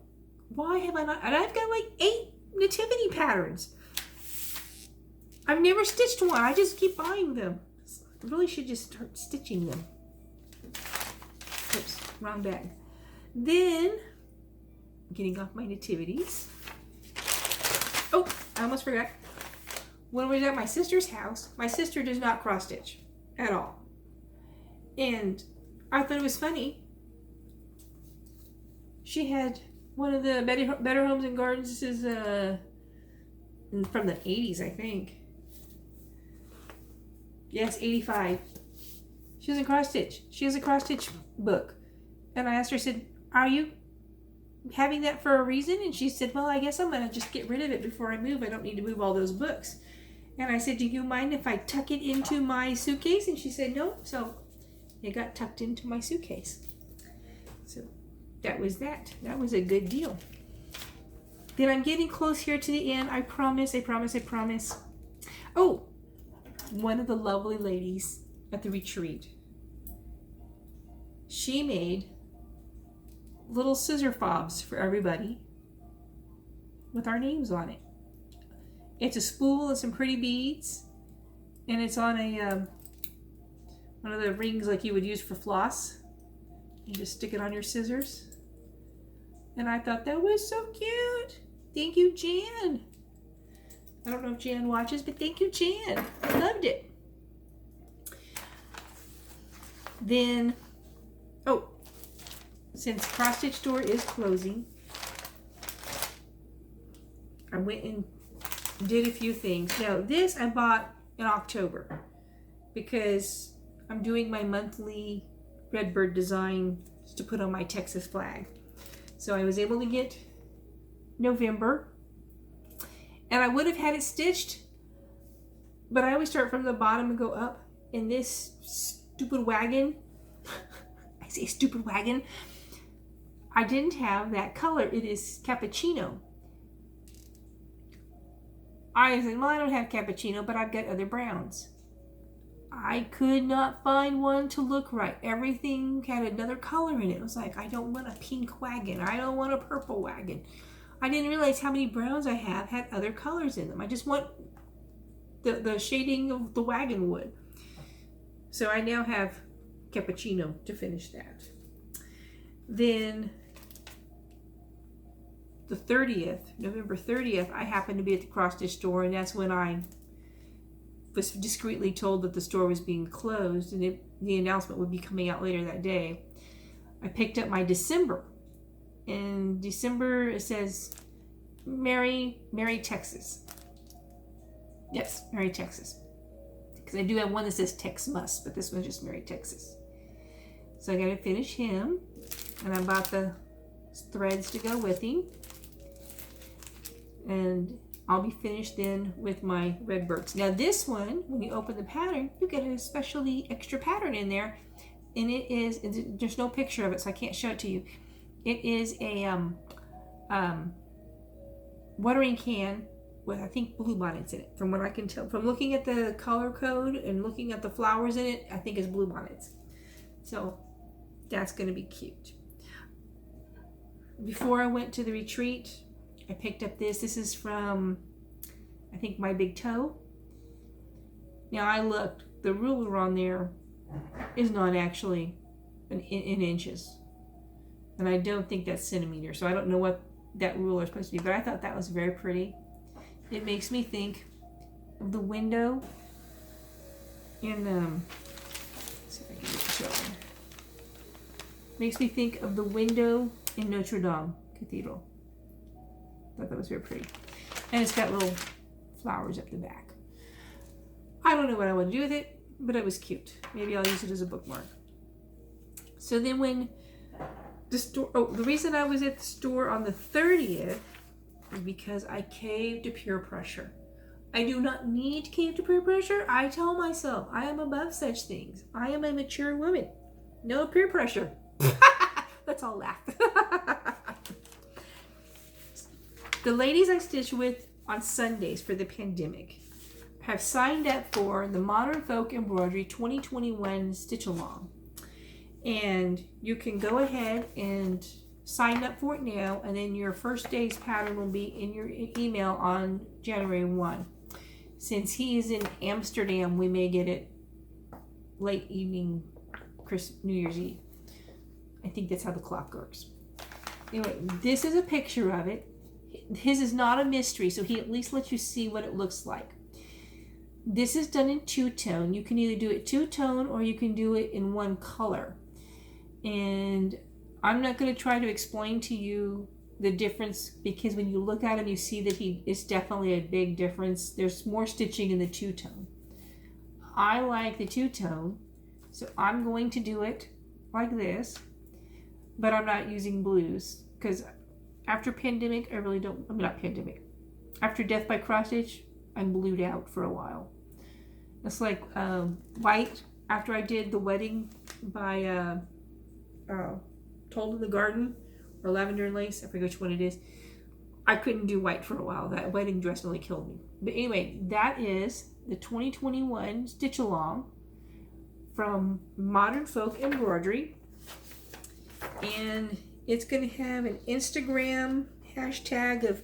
why have I not? And I've got like 8 nativity patterns. I've never stitched one. I just keep buying them. I really should just start stitching them. Oops, wrong bag. Then, getting off my nativities. Oh, I almost forgot. When we were at my sister's house, my sister does not cross stitch at all. And I thought it was funny. She had one of the Better Homes and Gardens. This is from the 80s, I think. Yes, 85. She doesn't cross stitch. She has a cross stitch book. And I asked her, I said, are you having that for a reason? And she said, well, I guess I'm going to just get rid of it before I move. I don't need to move all those books. And I said, do you mind if I tuck it into my suitcase? And she said, no. So it got tucked into my suitcase. So that was that. That was a good deal. Then I'm getting close here to the end. I promise. Oh, one of the lovely ladies at the retreat, she made little scissor fobs for everybody with our names on it. It's a spool and some pretty beads, and it's on a one of the rings like you would use for floss. You just stick it on your scissors. And I thought that was so cute. Thank you, Jan. I don't know if Jan watches, but thank you, Jan. I loved it. Then, oh, since Cross Stitch Store is closing, I went and did a few things. Now, this I bought in October because I'm doing my monthly Redbird design to put on my Texas flag. So I was able to get November. And I would have had it stitched, but I always start from the bottom and go up. And this stupid wagon, I say stupid wagon, I didn't have that color. It is cappuccino. I said, well, I don't have cappuccino, but I've got other browns. I could not find one to look right. Everything had another color in it. It was like, I don't want a pink wagon. I don't want a purple wagon. I didn't realize how many browns I have had other colors in them. I just want the shading of the wagon wood. So I now have cappuccino to finish that. Then the 30th, November 30th, I happened to be at the cross stitch store, and that's when I was discreetly told that the store was being closed, and the announcement would be coming out later that day. I picked up my December. In December, it says, Merry Texas. Yes, Merry Texas. Because I do have one that says Texmas, but this one's just Merry Texas. So I got to finish him, and I bought the threads to go with him. And I'll be finished then with my Redworks. Now this one, when you open the pattern, you get a specially extra pattern in there, and it is, there's no picture of it, so I can't show it to you. It is a watering can with, I think, bluebonnets in it. From what I can tell, from looking at the color code and looking at the flowers in it, I think it's bluebonnets. So that's going to be cute. Before I went to the retreat, I picked up this. This is from, I think, My Big Toe. Now I looked, the ruler on there is not actually in inches. And I don't think that's centimeters, so I don't know what that ruler is supposed to be, but I thought that was very pretty. It makes me think of the window in, let's see if I can get it showing. Makes me think of the window in Notre Dame Cathedral. I thought that was very pretty. And it's got little flowers up the back. I don't know what I want to do with it, but it was cute. Maybe I'll use it as a bookmark. So then when the store, the reason I was at the store on the 30th is because I caved to peer pressure. I do not need to cave to peer pressure. I tell myself I am above such things. I am a mature woman. No peer pressure. Let's all laugh. The ladies I stitch with on Sundays for the pandemic have signed up for the Modern Folk Embroidery 2021 Stitch Along. And you can go ahead and sign up for it now, and then your first day's pattern will be in your email on January 1. Since he is in Amsterdam, we may get it late evening, New Year's Eve. I think that's how the clock works. Anyway, this is a picture of it. His is not a mystery, so he at least lets you see what it looks like. This is done in two-tone. You can either do it two-tone or you can do it in one color. And I'm not going to try to explain to you the difference, because when you look at him, you see that it's definitely a big difference. There's more stitching in the two-tone. I like the two-tone, so I'm going to do it like this, but I'm not using blues, because after pandemic, I really don't, I mean, not pandemic, after Death by Cross Stitch, I'm blued out for a while. It's like white, after I did the wedding by Told in the Garden, or Lavender and Lace, I forget which one it is. I couldn't do white for a while. That wedding dress nearly killed me. But anyway, that is the 2021 Stitch Along from Modern Folk Embroidery. And it's going to have an Instagram hashtag of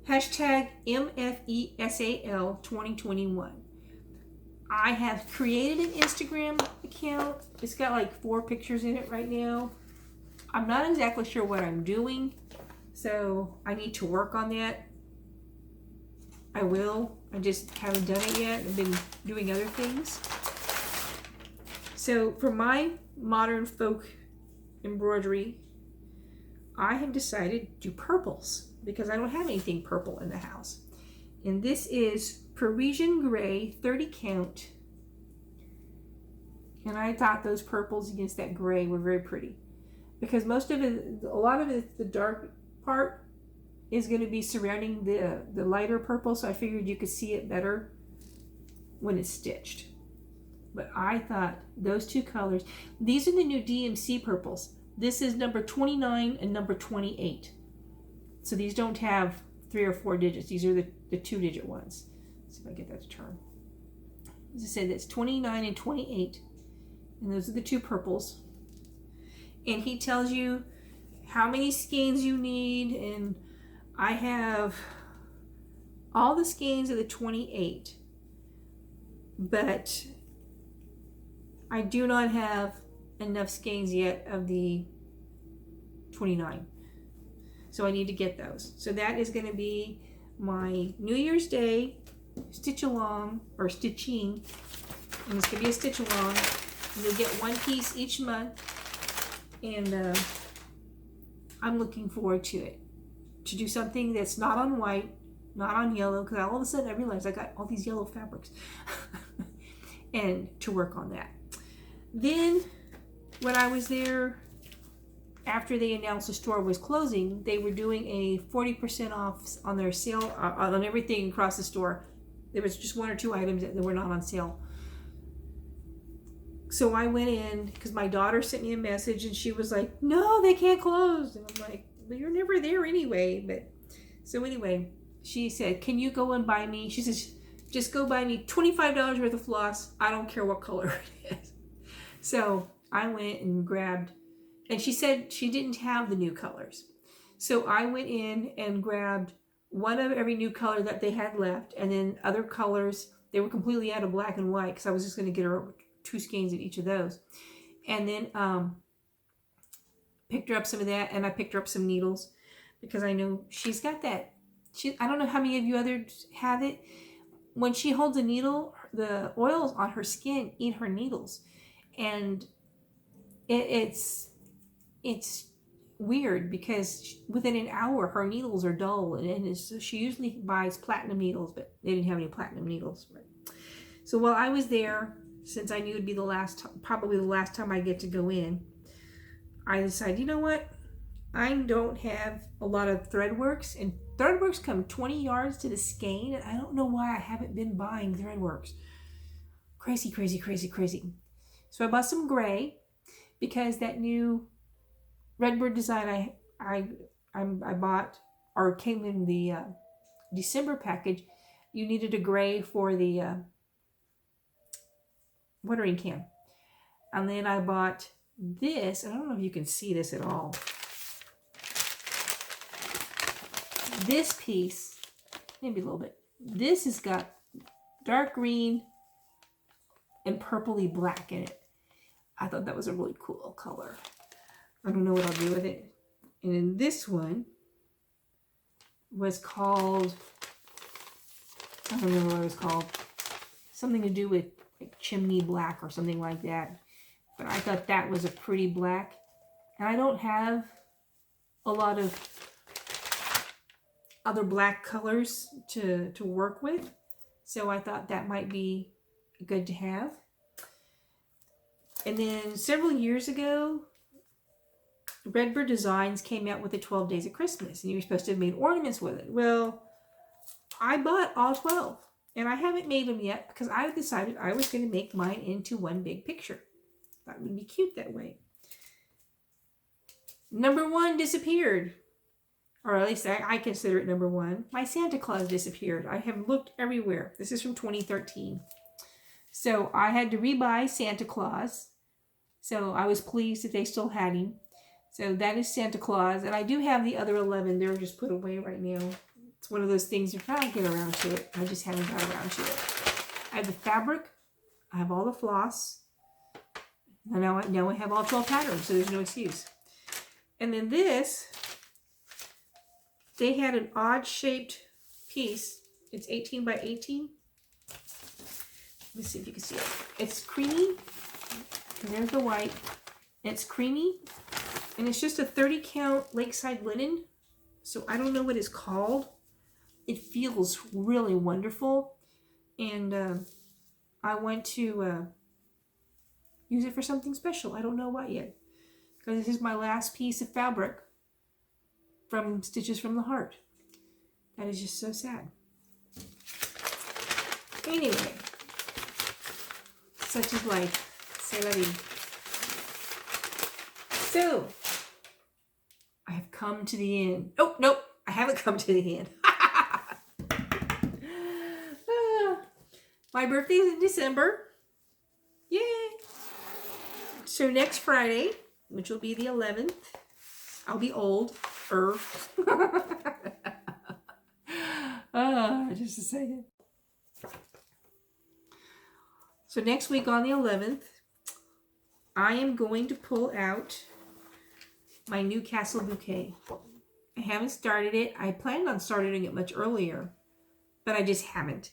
hashtag MFESAL 2021. I have created an Instagram account. It's got like 4 pictures in it right now. I'm not exactly sure what I'm doing, so I need to work on that. I will. I just haven't done it yet. I've been doing other things. So for my Modern Folk Embroidery, I have decided to do purples because I don't have anything purple in the house. And this is Parisian Gray 30 count. And I thought those purples against that gray were very pretty. Because most of it, a lot of it, the dark part is going to be surrounding the lighter purple. So I figured you could see it better when it's stitched. But I thought those two colors, these are the new DMC purples. This is number 29 and number 28. So these don't have 3 or 4 digits. These are the 2-digit ones. Let's see if I get that to turn. As I said, that's 29 and 28. And those are the 2 purples. And he tells you how many skeins you need. And I have all the skeins of the 28. But I do not have enough skeins yet of the 29. So I need to get those. So that is going to be my New Year's Day stitch along or stitching. And it's going to be a stitch along. You'll get 1 piece each month. And I'm looking forward to it. To do something that's not on white, not on yellow, because all of a sudden I realized I got all these yellow fabrics. And to work on that. Then when I was there, after they announced the store was closing, they were doing a 40% off on their sale on everything across the store. There was just 1 or 2 items that were not on sale. So I went in because my daughter sent me a message and she was like, no, they can't close. And I'm like, well, you're never there anyway. But so anyway, she said, can you go and buy me? She says, just go buy me $25 worth of floss. I don't care what color it is. So I went and grabbed, and she said she didn't have the new colors. So I went in and grabbed 1 of every new color that they had left, and then other colors. They were completely out of black and white because I was just going to get her 2 skeins of each of those. And then picked her up some of that, and I picked her up some needles because I know she's got that. I don't know how many of you others have it. When she holds a needle, the oils on her skin eat her needles. And it's weird because within an hour her needles are dull, and she usually buys platinum needles, but they didn't have any platinum needles. So while I was there, since I knew it'd be probably the last time I get to go in, I decided, you know what? I don't have a lot of Threadworks, and Threadworks come 20 yards to the skein, and I don't know why I haven't been buying Threadworks. Crazy, crazy, crazy, crazy. So I bought some gray because that new Redwork design I bought, or came in the December package, you needed a gray for the watering can. And then I bought this, and I don't know if you can see this at all. This piece, maybe a little bit. This has got dark green and purpley black in it. I thought that was a really cool color. I don't know what I'll do with it. And then this one was called, I don't remember what it was called. Something to do with like chimney black or something like that. But I thought that was a pretty black. And I don't have a lot of other black colors to work with. So I thought that might be good to have. And then several years ago, Redwork Designs came out with the 12 Days of Christmas, and you were supposed to have made ornaments with it. Well, I bought all 12, and I haven't made them yet because I decided I was going to make mine into one big picture. That would be cute that way. Number 1 disappeared, or at least I consider it number 1. My Santa Claus disappeared. I have looked everywhere. This is from 2013. So I had to rebuy Santa Claus. So I was pleased that they still had him. So that is Santa Claus. And I do have the other 11. They're just put away right now. It's one of those things you probably get around to it. I just haven't got around to it. I have the fabric. I have all the floss. And now I have all 12 patterns, so there's no excuse. And then this, they had an odd shaped piece. It's 18 by 18. Let's see if you can see it. It's creamy. And there's the white. It's creamy. And it's just a 30 count lakeside linen. So I don't know what it's called. It feels really wonderful. And I want to use it for something special. I don't know what yet. Because this is my last piece of fabric from Stitches from the Heart. That is just so sad. Anyway. Such is life. C'est la vie. So, I have come to the end. Oh, nope, I haven't come to the end. My birthday's in December. Yay! So next Friday, which will be the 11th, I'll be old. Just a second. So next week on the 11th, I am going to pull out my Newcastle Bouquet. I haven't started it. I planned on starting it much earlier, but I just haven't.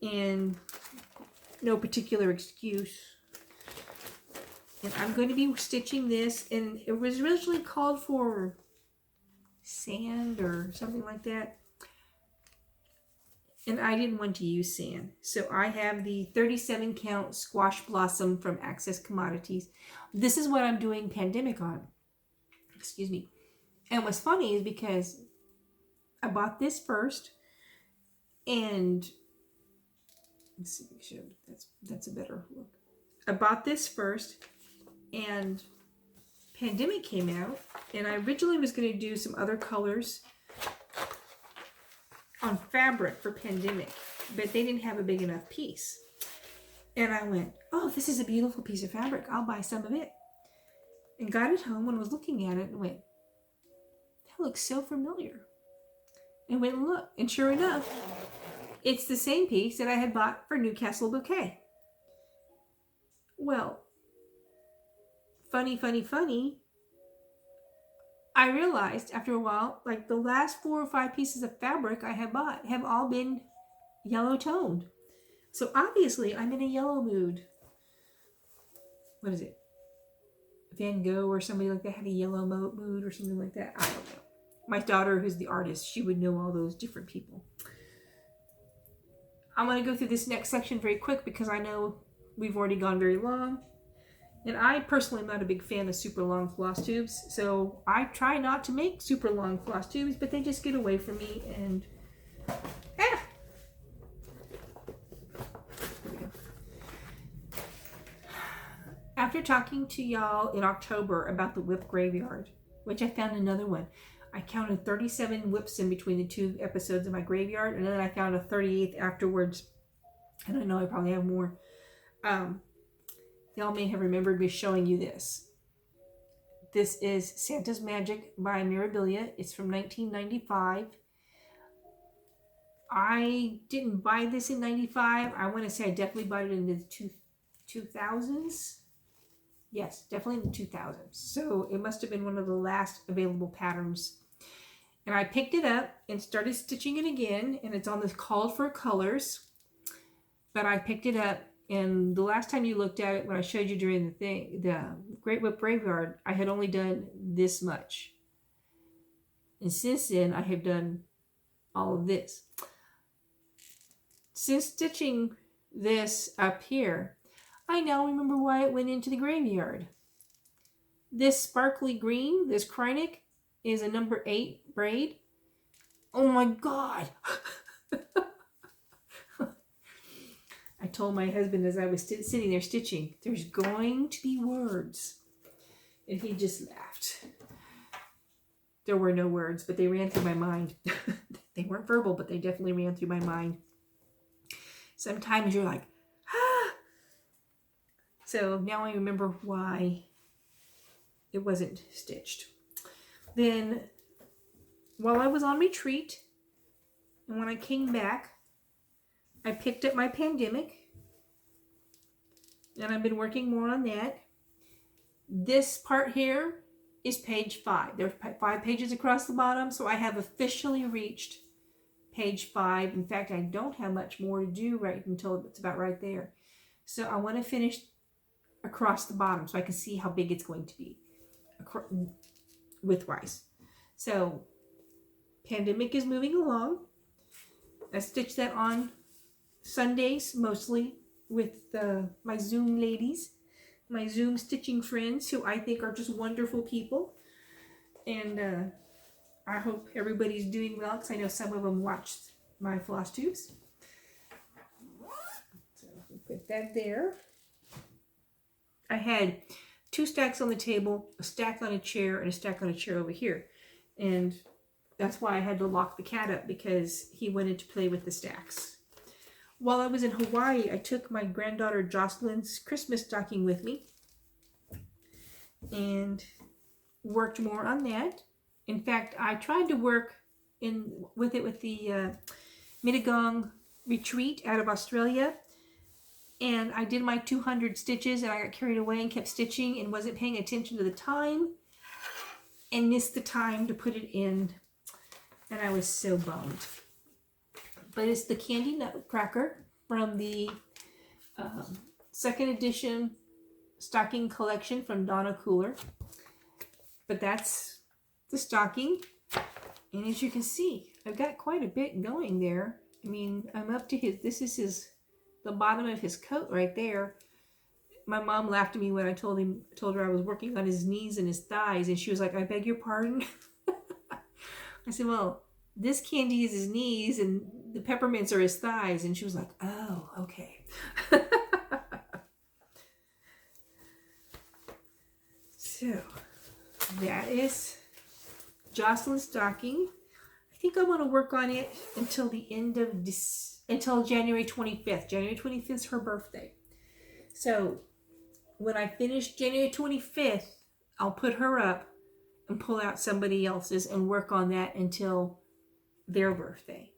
And no particular excuse. And I'm going to be stitching this, and it was originally called for sand or something like that. And I didn't want to use sand. So I have the 37 count squash blossom from Access Commodities. This is what I'm doing Pandemic on. Excuse me. And what's funny is because I bought this first, and let's see, that's a better look. I bought this first, and Pandemic came out, and I originally was going to do some other colors on fabric for Pandemic, but they didn't have a big enough piece. And I went, oh, this is a beautiful piece of fabric. I'll buy some of it. And got it home and was looking at it and went, that looks so familiar. And went and looked, and sure enough, it's the same piece that I had bought for Newcastle Bouquet. Well, funny, I realized after a while, like the last 4 or 5 pieces of fabric I have bought have all been yellow toned. So obviously I'm in a yellow mood. What is it? Van Gogh or somebody like that had a yellow mood or something like that. I don't know. My daughter, who's the artist, she would know all those different people. I'm going to go through this next section very quick because I know we've already gone very long. And I personally am not a big fan of super long floss tubes, so I try not to make super long floss tubes, but they just get away from me, and After talking to y'all in October about the whip graveyard, which I found another one, I counted 37 whips in between the 2 episodes of my graveyard, and then I found a 38th afterwards, and I know I probably have more. Y'all may have remembered me showing you this. This is Santa's Magic by Mirabilia. It's from 1995. I didn't buy this in 95. I want to say I definitely bought it in the 2000s. Yes, definitely in the 2000s. So it must have been one of the last available patterns. And I picked it up and started stitching it again. And it's on the called for colors. But I picked it up. And the last time you looked at it, when I showed you during the Great Whip Graveyard, I had only done this much. And since then, I have done all of this. Since stitching this up here, I now remember why it went into the graveyard. This sparkly green, this Krynic, is a number 8 braid. Oh my God! I told my husband as I was sitting there stitching, there's going to be words. And he just laughed. There were no words, but they ran through my mind. They weren't verbal, but they definitely ran through my mind. Sometimes you're like, ah! So now I remember why it wasn't stitched. Then, while I was on retreat, and when I came back, I picked up my Pandemic, and I've been working more on that. This part here is page 5. There's 5 pages across the bottom, so I have officially reached page 5. In fact, I don't have much more to do right until it's about right there. So I want to finish across the bottom so I can see how big it's going to be widthwise. So Pandemic is moving along. I stitched that on Sundays mostly with my Zoom ladies, my Zoom stitching friends, who I think are just wonderful people. And I hope everybody's doing well, because I know some of them watched my floss tubes. So we'll put that there. I had 2 stacks on the table, a stack on a chair, and a stack on a chair over here. And that's why I had to lock the cat up, because he wanted to play with the stacks. While I was in Hawaii, I took my granddaughter Jocelyn's Christmas stocking with me and worked more on that. In fact, I tried to work with the Mittagong retreat out of Australia, and I did my 200 stitches, and I got carried away and kept stitching and wasn't paying attention to the time and missed the time to put it in, and I was so bummed. But it's the Candy Nutcracker from the second edition stocking collection from Donna Kooler. But that's the stocking, and as you can see, I've got quite a bit going there. I mean, I'm up to the bottom of his coat right there. My mom laughed at me when I told her I was working on his knees and his thighs, and she was like, "I beg your pardon?" I said, "Well, this candy is his knees and the peppermints are his thighs." And she was like, "Oh, okay." So that is Jocelyn's stocking. I think I'm going to work on it until the end of until January 25th. January 25th is her birthday. So when I finish January 25th, I'll put her up and pull out somebody else's and work on that until their birthday.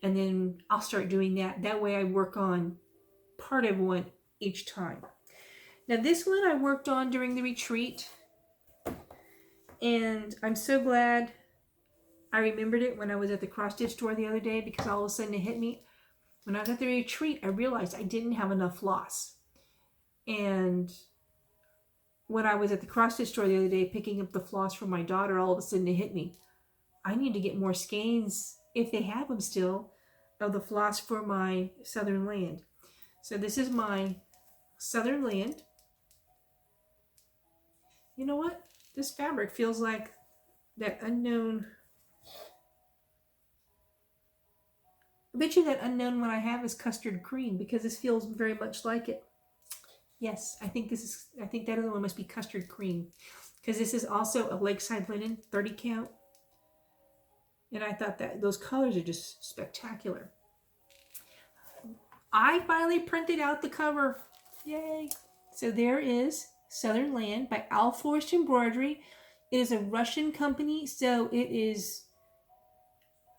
And then I'll start doing that. That way I work on part of one each time. Now this one I worked on during the retreat, and I'm so glad I remembered it when I was at the cross stitch store the other day, because all of a sudden it hit me. When I was at the retreat, I realized I didn't have enough floss. And when I was at the cross stitch store the other day picking up the floss for my daughter, all of a sudden it hit me. I need to get more skeins, if they have them still, of the floss for my Southern Land. So this is my Southern Land. You know what? This fabric feels like that unknown. I bet you that unknown one I have is custard cream, because this feels very much like it. Yes, I think that other one must be custard cream, because this is also a Lakeside linen 30 count. And I thought that those colors are just spectacular. I finally printed out the cover. Yay! So there is Southern Land by Al Forrest Embroidery. It is a Russian company, so it is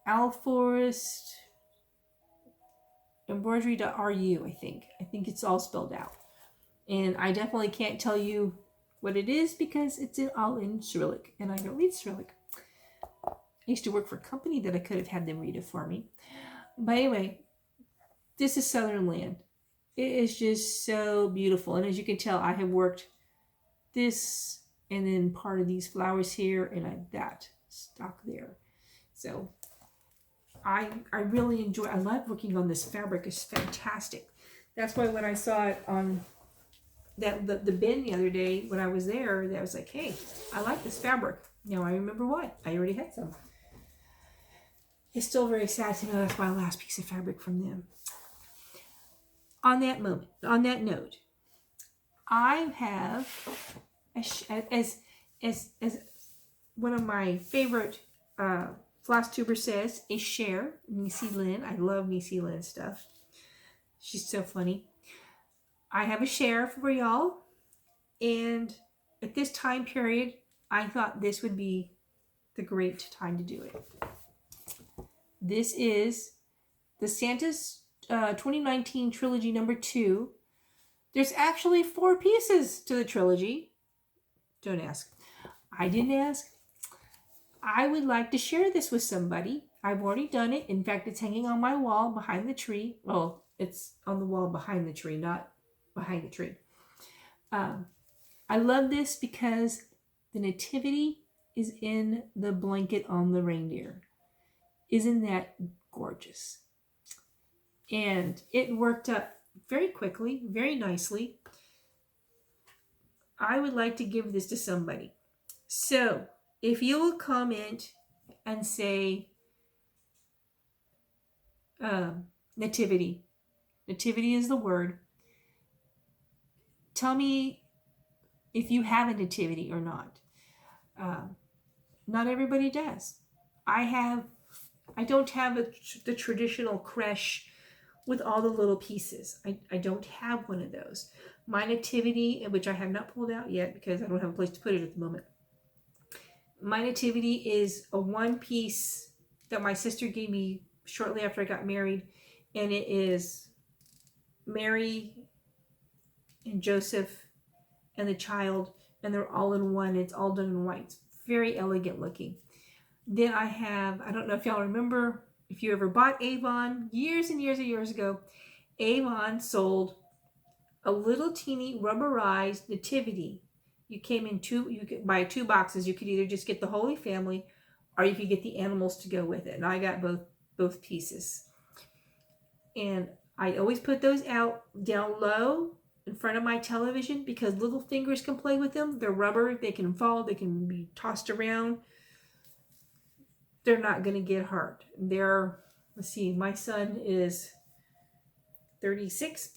Al Forrest Embroidery.ru, I think. I think it's all spelled out. And I definitely can't tell you what it is, because it's all in Cyrillic, and I don't read Cyrillic. I used to work for a company that I could have had them read it for me. But anyway, this is Southern Land. It is just so beautiful. And as you can tell, I have worked this and then part of these flowers here and that stock there. So I really enjoy, I love working on this fabric. It's fantastic. That's why when I saw it on the bin the other day when I was there, I was like, hey, I like this fabric. Now I remember why. I already had some. It's still very sad to know that's my last piece of fabric from them. On that note, I have, as one of my favorite Flosstube says, a share, Nisi Lynn. I love Nisi Lynn stuff. She's so funny. I have a share for y'all, and at this time period, I thought this would be the great time to do it. This is the Santa's 2019 Trilogy number 2. There's actually 4 pieces to the trilogy. Don't ask. I didn't ask. I would like to share this with somebody. I've already done it. In fact, it's hanging on my wall behind the tree. Well, it's on the wall behind the tree, not behind the tree. I love this because the nativity is in the blanket on the reindeer. Isn't that gorgeous? And it worked up very quickly, very nicely. I would like to give this to somebody. So if you will comment and say nativity is the word. Tell me if you have a nativity or not. Not everybody does. I don't have the traditional creche with all the little pieces. I don't have one of those. My nativity, which I have not pulled out yet because I don't have a place to put it at the moment. My nativity is a one piece that my sister gave me shortly after I got married, and it is Mary and Joseph and the child, and they're all in one. It's all done in white. It's very elegant looking. Then I have, I don't know if y'all remember, if you ever bought Avon, years and years and years ago, Avon sold a little teeny rubberized nativity. You could buy 2 boxes. You could either just get the Holy Family or you could get the animals to go with it. And I got both pieces. And I always put those out down low in front of my television because little fingers can play with them. They're rubber. They can fall. They can be tossed around. They're not going to get hurt. Let's see, my son is 36.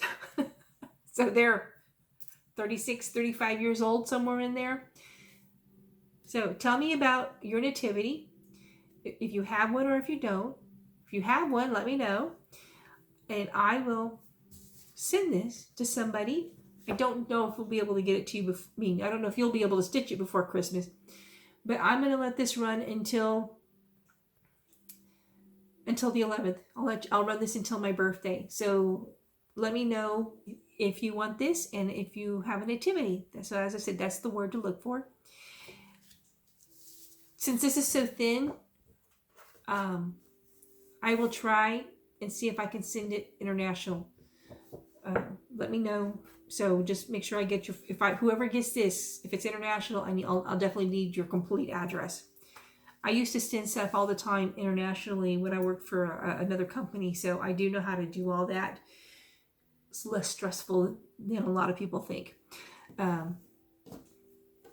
So they're 36, 35 years old, somewhere in there. So tell me about your nativity, if you have one or if you don't. If you have one, let me know. And I will send this to somebody. I don't know if we'll be able to get it to you. I don't know if you'll be able to stitch it before Christmas. But I'm going to let this run until the 11th. I'll run this until my birthday. So let me know if you want this and if you have a nativity. So as I said, that's the word to look for. Since this is so thin, I will try and see if I can send it international. Let me know. So just make sure I get whoever gets this, if it's international, I'll definitely need your complete address. I used to send stuff all the time internationally when I worked for another company, so I do know how to do all that. It's less stressful than a lot of people think,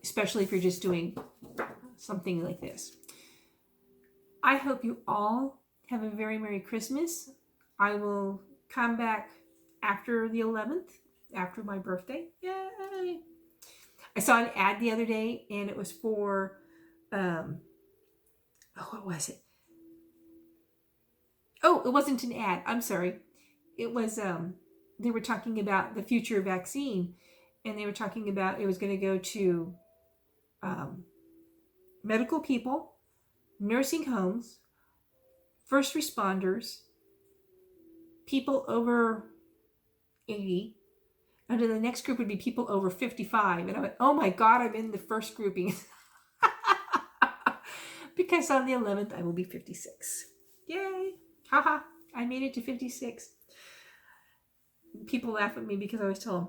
especially if you're just doing something like this. I hope you all have a very Merry Christmas. I will come back after the 11th, after my birthday. Yay! I saw an ad the other day, and it was for... what was it? Oh, it wasn't an ad. I'm sorry. It was, they were talking about the future vaccine, and they were talking about it was going to go to medical people, nursing homes, first responders, people over 80, and then the next group would be people over 55. And I went, oh my God, I'm in the first grouping. Because on the 11th, I will be 56. Yay! Haha, I made it to 56. People laugh at me because I always tell them,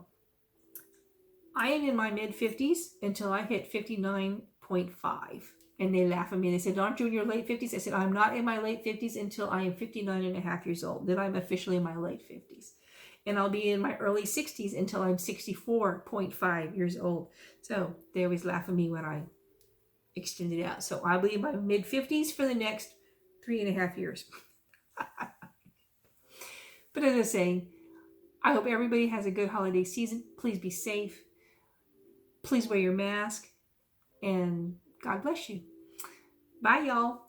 I am in my mid-50s until I hit 59.5. And they laugh at me. They said, aren't you in your late 50s? I said, I'm not in my late 50s until I am 59 and a half years old. Then I'm officially in my late 50s. And I'll be in my early 60s until I'm 64.5 years old. So they always laugh at me when I extend it out. So I'll be in my mid-50s for the next 3.5 years. But as I was saying, I hope everybody has a good holiday season. Please be safe. Please wear your mask. And God bless you. Bye, y'all.